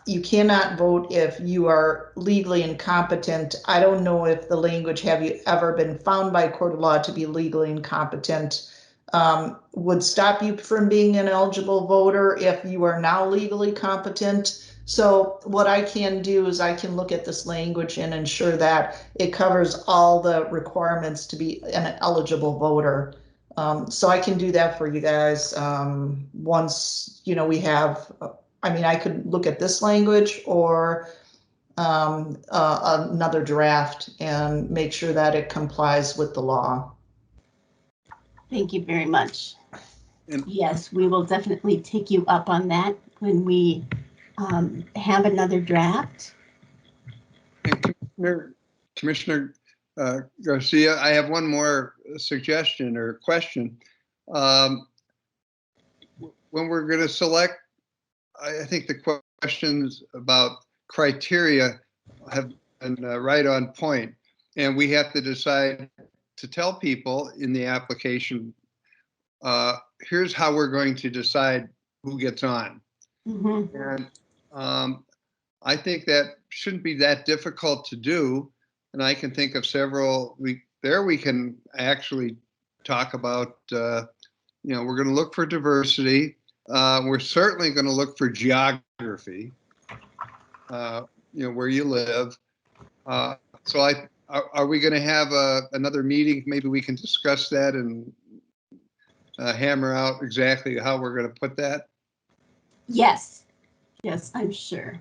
You cannot vote if you are legally incompetent. I don't know if the language, have you ever been found by a court of law to be legally incompetent, would stop you from being an eligible voter if you are now legally competent. So what I can do is I can look at this language and ensure that it covers all the requirements to be an eligible voter. So I can do that for you guys once, we have, I could look at this language or another draft and make sure that it complies with the law. Thank you very much. And yes, we will definitely take you up on that when we have another draft. And Commissioner Garcia, I have one more suggestion or question. When we're going to select, I think the questions about criteria have been right on point, and we have to decide to tell people in the application, here's how we're going to decide who gets on. Mm-hmm. And I think that shouldn't be that difficult to do. And I can think of several, we can actually talk about, we're going to look for diversity. We're certainly going to look for geography, where you live. So are we going to have another meeting? Maybe we can discuss that and hammer out exactly how we're going to put that? Yes, I'm sure.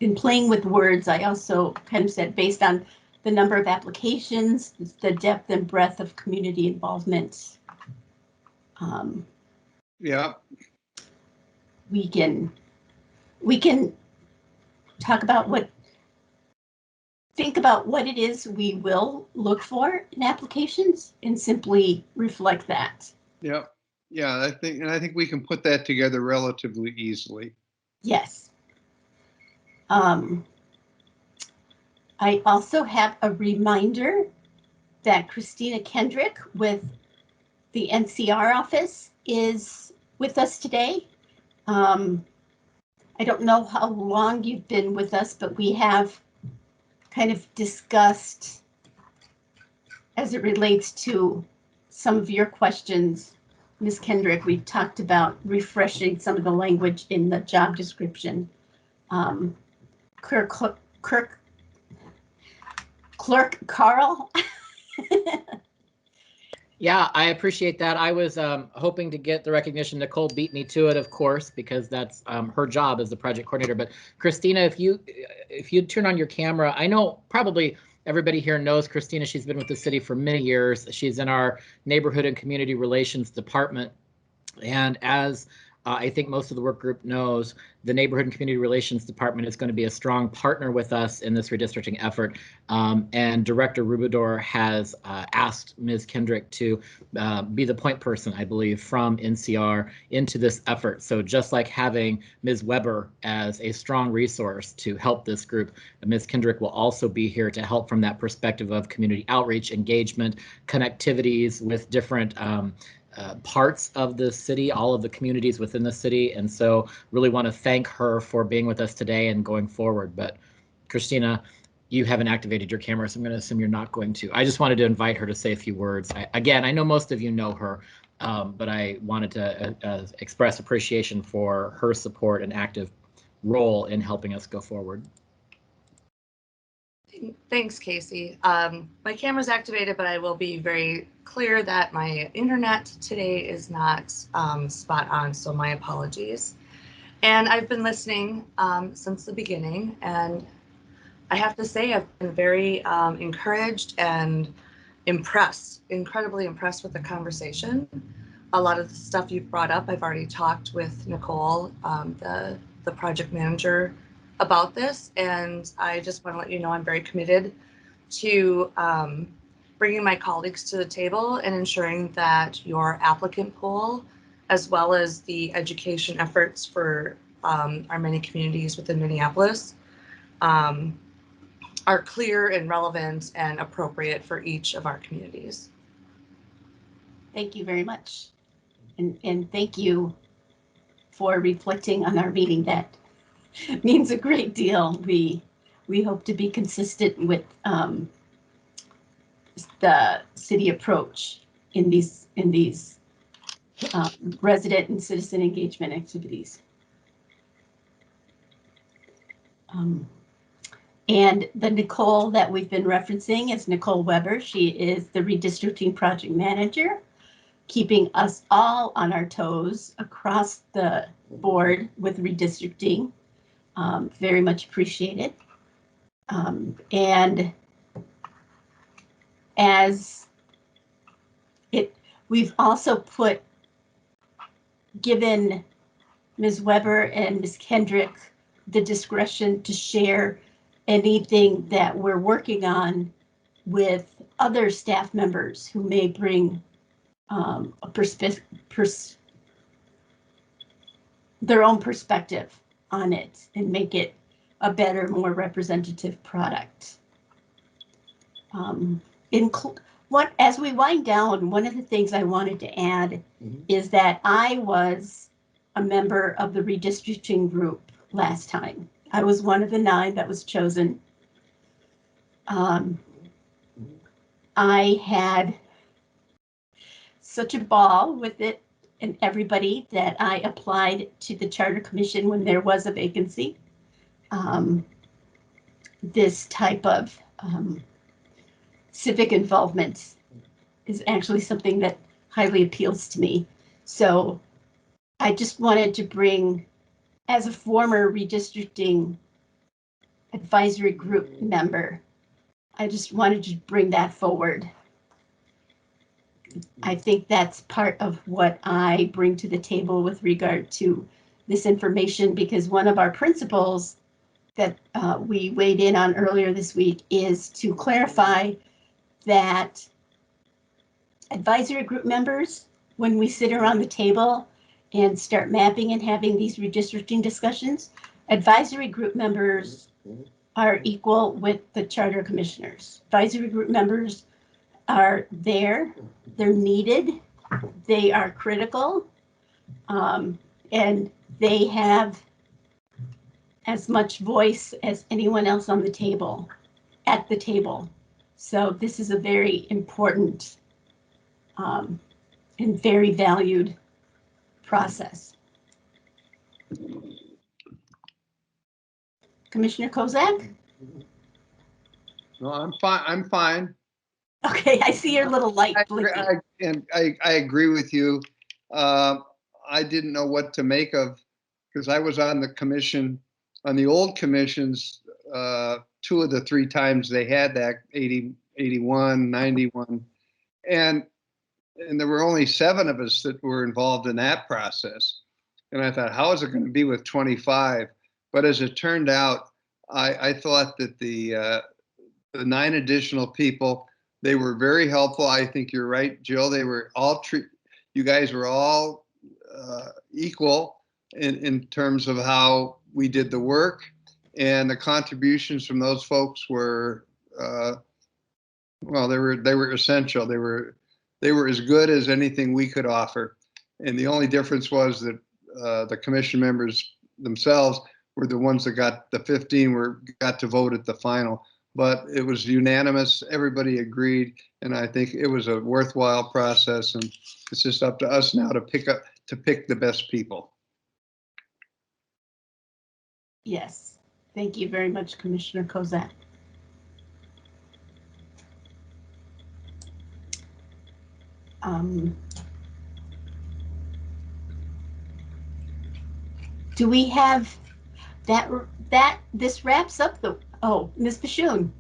In playing with words, I also kind of said based on the number of applications, the depth and breadth of community involvement. Yeah. We can talk about what think about what it is we will look for in applications and simply reflect that. Yep. Yeah, I think we can put that together relatively easily. Yes. I also have a reminder that Christina Kendrick with the NCR office is with us today. I don't know how long you've been with us, but we have kind of discussed as it relates to some of your questions, Ms. Kendrick, we talked about refreshing some of the language in the job description. Clerk Carl. Yeah, I appreciate that. I was hoping to get the recognition. Nicole beat me to it, of course, because that's her job as the project coordinator. But Christina, if you turn on your camera, I know probably everybody here knows Christina. She's been with the city for many years. She's in our neighborhood and community relations department. And as I think most of the work group knows, the Neighborhood and Community Relations Department is going to be a strong partner with us in this redistricting effort. And Director Rubador has asked Ms. Kendrick to be the point person, I believe, from NCR into this effort. So just like having Ms. Webber as a strong resource to help this group, Ms. Kendrick will also be here to help from that perspective of community outreach, engagement, connectivities with different parts of the city, all of the communities within the city. And so really want to thank her for being with us today and going forward. But Christina, you haven't activated your camera, so I'm going to assume you're not going to. I just wanted to invite her to say a few words. Again, I know most of you know her, but I wanted to express appreciation for her support and active role in helping us go forward. Thanks, Casey. My camera's activated, but I will be very clear that my internet today is not spot on, so my apologies. And I've been listening since the beginning, and I have to say I've been very encouraged and impressed, incredibly impressed with the conversation. A lot of the stuff you've brought up, I've already talked with Nicole, the project manager, about this, and I just want to let you know I'm very committed to bringing my colleagues to the table and ensuring that your applicant pool, as well as the education efforts for our many communities within Minneapolis, are clear and relevant and appropriate for each of our communities. Thank you very much. And thank you for reflecting on our meeting. That means a great deal. We hope to be consistent with the city approach in these resident and citizen engagement activities. And the Nicole that we've been referencing is Nicole Webber. She is the redistricting project manager, keeping us all on our toes across the board with redistricting. Very much appreciated. And as we've also given Ms. Webber and Ms. Kendrick the discretion to share anything that we're working on with other staff members who may bring their own perspective on it and make it a better, more representative product. As we wind down, one of the things I wanted to add is that I was a member of the redistricting group last time. I was one of the 9 that was chosen. I had such a ball with it and everybody that I applied to the Charter Commission when there was a vacancy. This type of civic involvement is actually something that highly appeals to me. So I just wanted to bring, as a former redistricting advisory group member, I just wanted to bring that forward. I think that's part of what I bring to the table with regard to this information, because one of our principles that we weighed in on earlier this week is to clarify that advisory group members, when we sit around the table and start mapping and having these redistricting discussions, advisory group members are equal with the charter commissioners. Advisory group members are there, they're needed, they are critical, and they have as much voice as anyone else on the table, at the table. So this is a very important and very valued process. Commissioner Kozak? No, I'm fine. I'm fine. Okay, I see your little light blinking. I agree with you. I didn't know what to make of, because I was on the commission, on the old commissions, 2 of the 3 times they had that, 80, 81, 91. And there were only 7 of us that were involved in that process. And I thought, how is it going to be with 25? But as it turned out, I thought that the 9 additional people, they were very helpful. I think you're right, Jill. They were all you guys were all equal in terms of how we did the work, and the contributions from those folks were well, they were essential. They were as good as anything we could offer. And the only difference was that the commission members themselves were the ones that got the 15 got to vote at the final. But it was unanimous. Everybody agreed, and I think it was a worthwhile process. And it's just up to us now to pick the best people. Yes, thank you very much, Commissioner Kozak. Do we have this wraps up the, oh, Ms. Bashoon.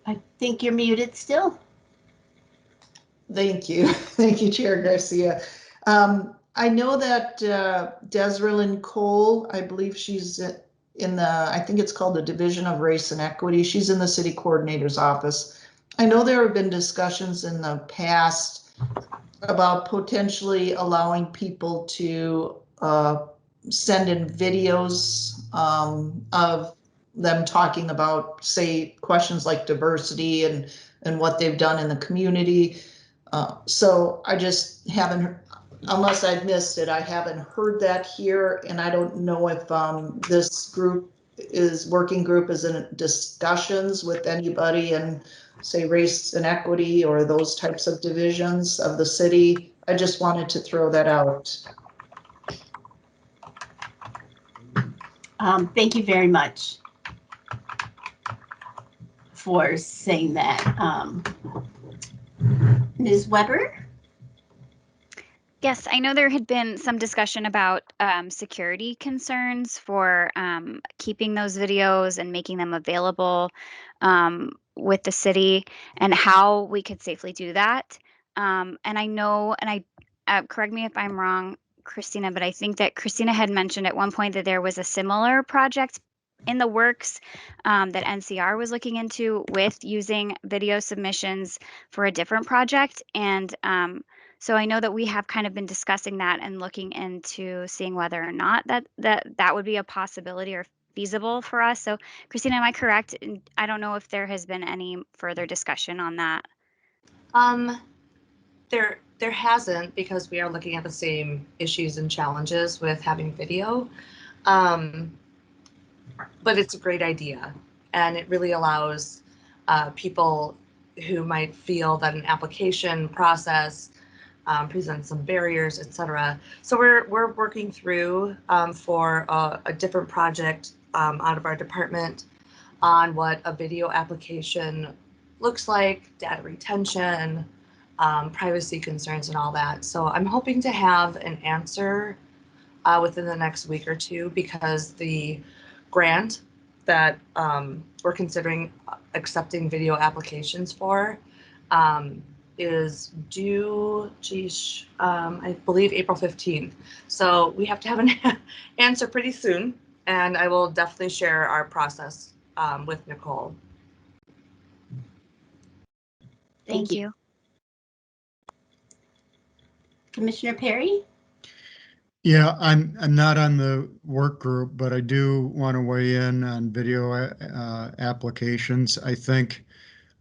I think you're muted still. Thank you. Thank you, Chair Garcia. I know that Desiree Cole, I believe she's in the, I think it's called the Division of Race and Equity. She's in the city coordinator's office. I know there have been discussions in the past about potentially allowing people to send in videos of them talking about, say, questions like diversity and what they've done in the community. So I just haven't, unless I've missed it, I haven't heard that here, and I don't know if this working group is in discussions with anybody in, say, race and equity or those types of divisions of the city. I just wanted to throw that out. Thank you very much for saying that. Ms. Webber? Yes, I know there had been some discussion about security concerns for keeping those videos and making them available with the city and how we could safely do that. And I know, and correct me if I'm wrong, Christina, but I think that Christina had mentioned at one point that there was a similar project in the works that NCR was looking into with using video submissions for a different project. And so I know that we have kind of been discussing that and looking into seeing whether or not that would be a possibility or feasible for us. So Christina, am I correct? I don't know if there has been any further discussion on that. There hasn't, because we are looking at the same issues and challenges with having video. But it's a great idea, and it really allows people who might feel that an application process presents some barriers, etc. So we're working through for a different project out of our department on what a video application looks like, data retention, privacy concerns, and all that. So I'm hoping to have an answer within the next week or two, because the grant that we're considering accepting video applications for is due, I believe April 15th. So we have to have an answer pretty soon, and I will definitely share our process with Nicole. Thank you. Commissioner Perry? Yeah, I'm not on the work group, but I do want to weigh in on video applications. I think,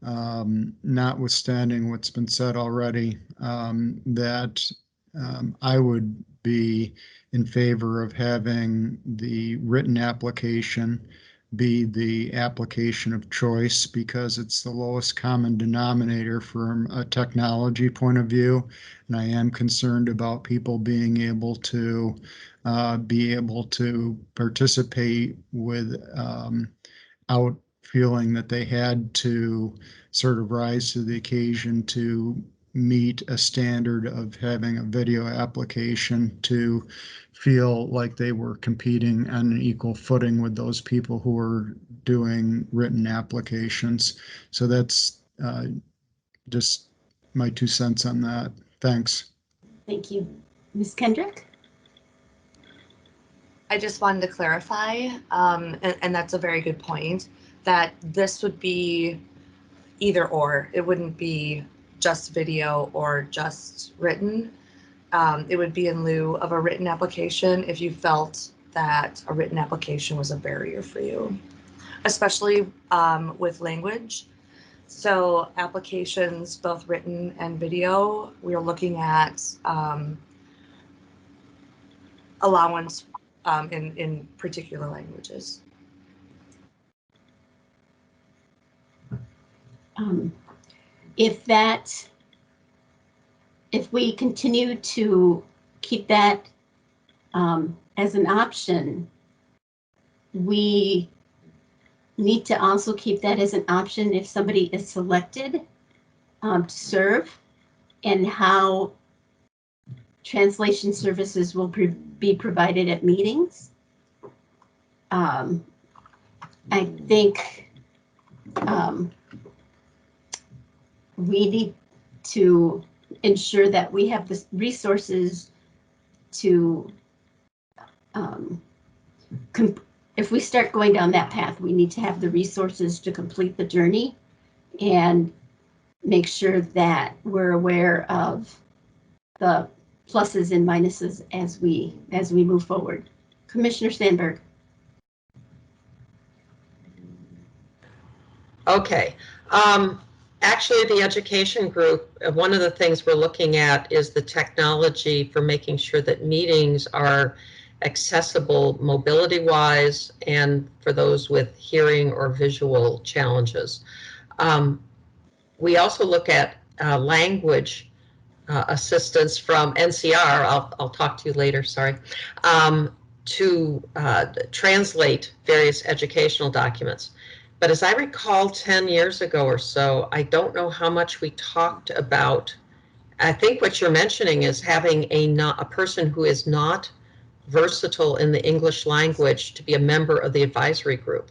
notwithstanding what's been said already, that I would be in favor of having the written application be the application of choice because it's the lowest common denominator from a technology point of view. And I am concerned about people being able to participate without feeling that they had to sort of rise to the occasion to meet a standard of having a video application to feel like they were competing on an equal footing with those people who were doing written applications. So that's just my 2 cents on that. Thanks. Thank you. Ms. Kendrick? I just wanted to clarify, and that's a very good point, that this would be either or. It wouldn't be just video or just written. It would be in lieu of a written application if you felt that a written application was a barrier for you, especially with language. So applications, both written and video, we are looking at allowance in particular languages. If we continue to keep that as an option, we need to also keep that as an option if somebody is selected to serve, and how translation services will be provided at meetings. I think we need to ensure that we have the resources to, if we start going down that path, we need to have the resources to complete the journey and make sure that we're aware of the pluses and minuses as we move forward. Commissioner Sandberg. Okay. Actually, the education group, one of the things we're looking at is the technology for making sure that meetings are accessible mobility-wise and for those with hearing or visual challenges. We also look at language assistance from NCR, I'll talk to you later, sorry, to translate various educational documents. But as I recall 10 years ago or so, I don't know how much we talked about. I think what you're mentioning is having a person who is not versatile in the English language to be a member of the advisory group.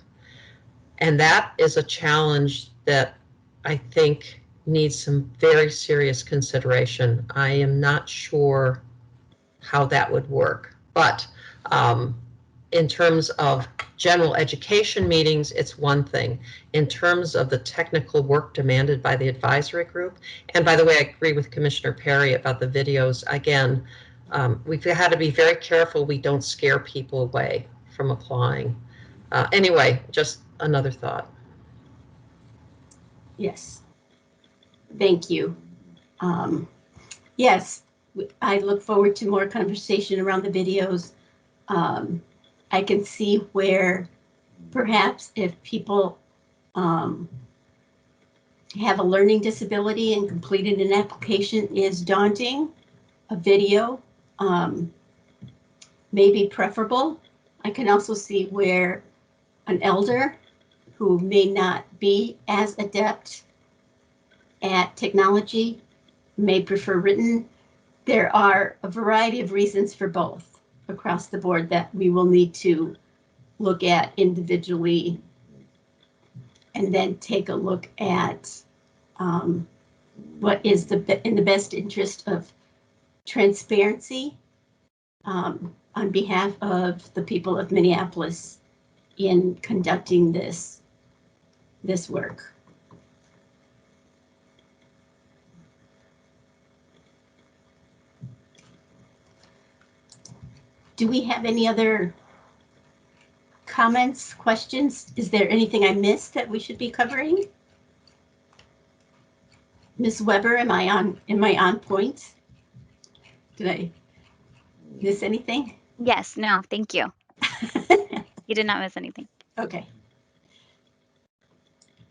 And that is a challenge that I think needs some very serious consideration. I am not sure how that would work, but in terms of general education meetings, it's one thing. In terms of the technical work demanded by the advisory group, and by the way, I agree with Commissioner Perry about the videos. Again, we've had to be very careful we don't scare people away from applying. Anyway, just another thought. Yes. Thank you. Yes, I look forward to more conversation around the videos. I can see where perhaps if people have a learning disability and completing an application is daunting, a video may be preferable. I can also see where an elder who may not be as adept at technology may prefer written. There are a variety of reasons for both across the board that we will need to look at individually and then take a look at what is in the best interest of transparency on behalf of the people of Minneapolis in conducting this work. Do we have any other comments, questions? Is there anything I missed that we should be covering? Ms. Webber, am I on point? Did I miss anything? Yes, no, thank you. You did not miss anything. Okay.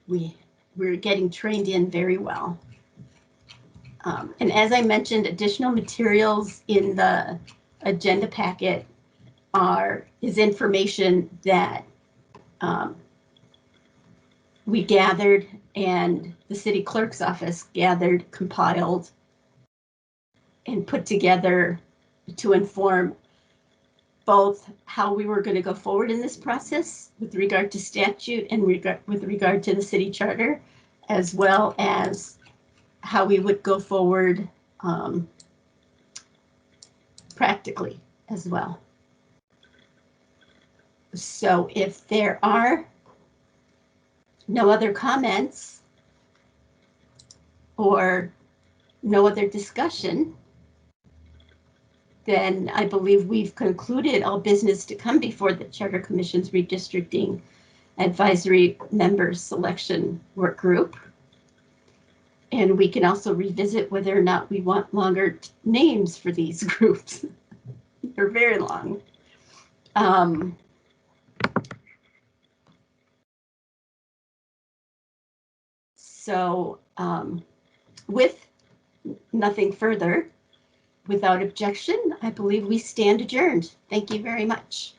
We're getting trained in very well. And as I mentioned, additional materials in the agenda packet is information that we gathered and the city clerk's office gathered, compiled, and put together to inform both how we were going to go forward in this process with regard to statute and with regard to the city charter, as well as how we would go forward practically as well. So if there are no other comments or no other discussion, then I believe we've concluded all business to come before the Charter Commission's Redistricting Advisory Members Selection Work Group. And we can also revisit whether or not we want longer names for these groups. They're very long. So with nothing further, without objection, I believe we stand adjourned. Thank you very much.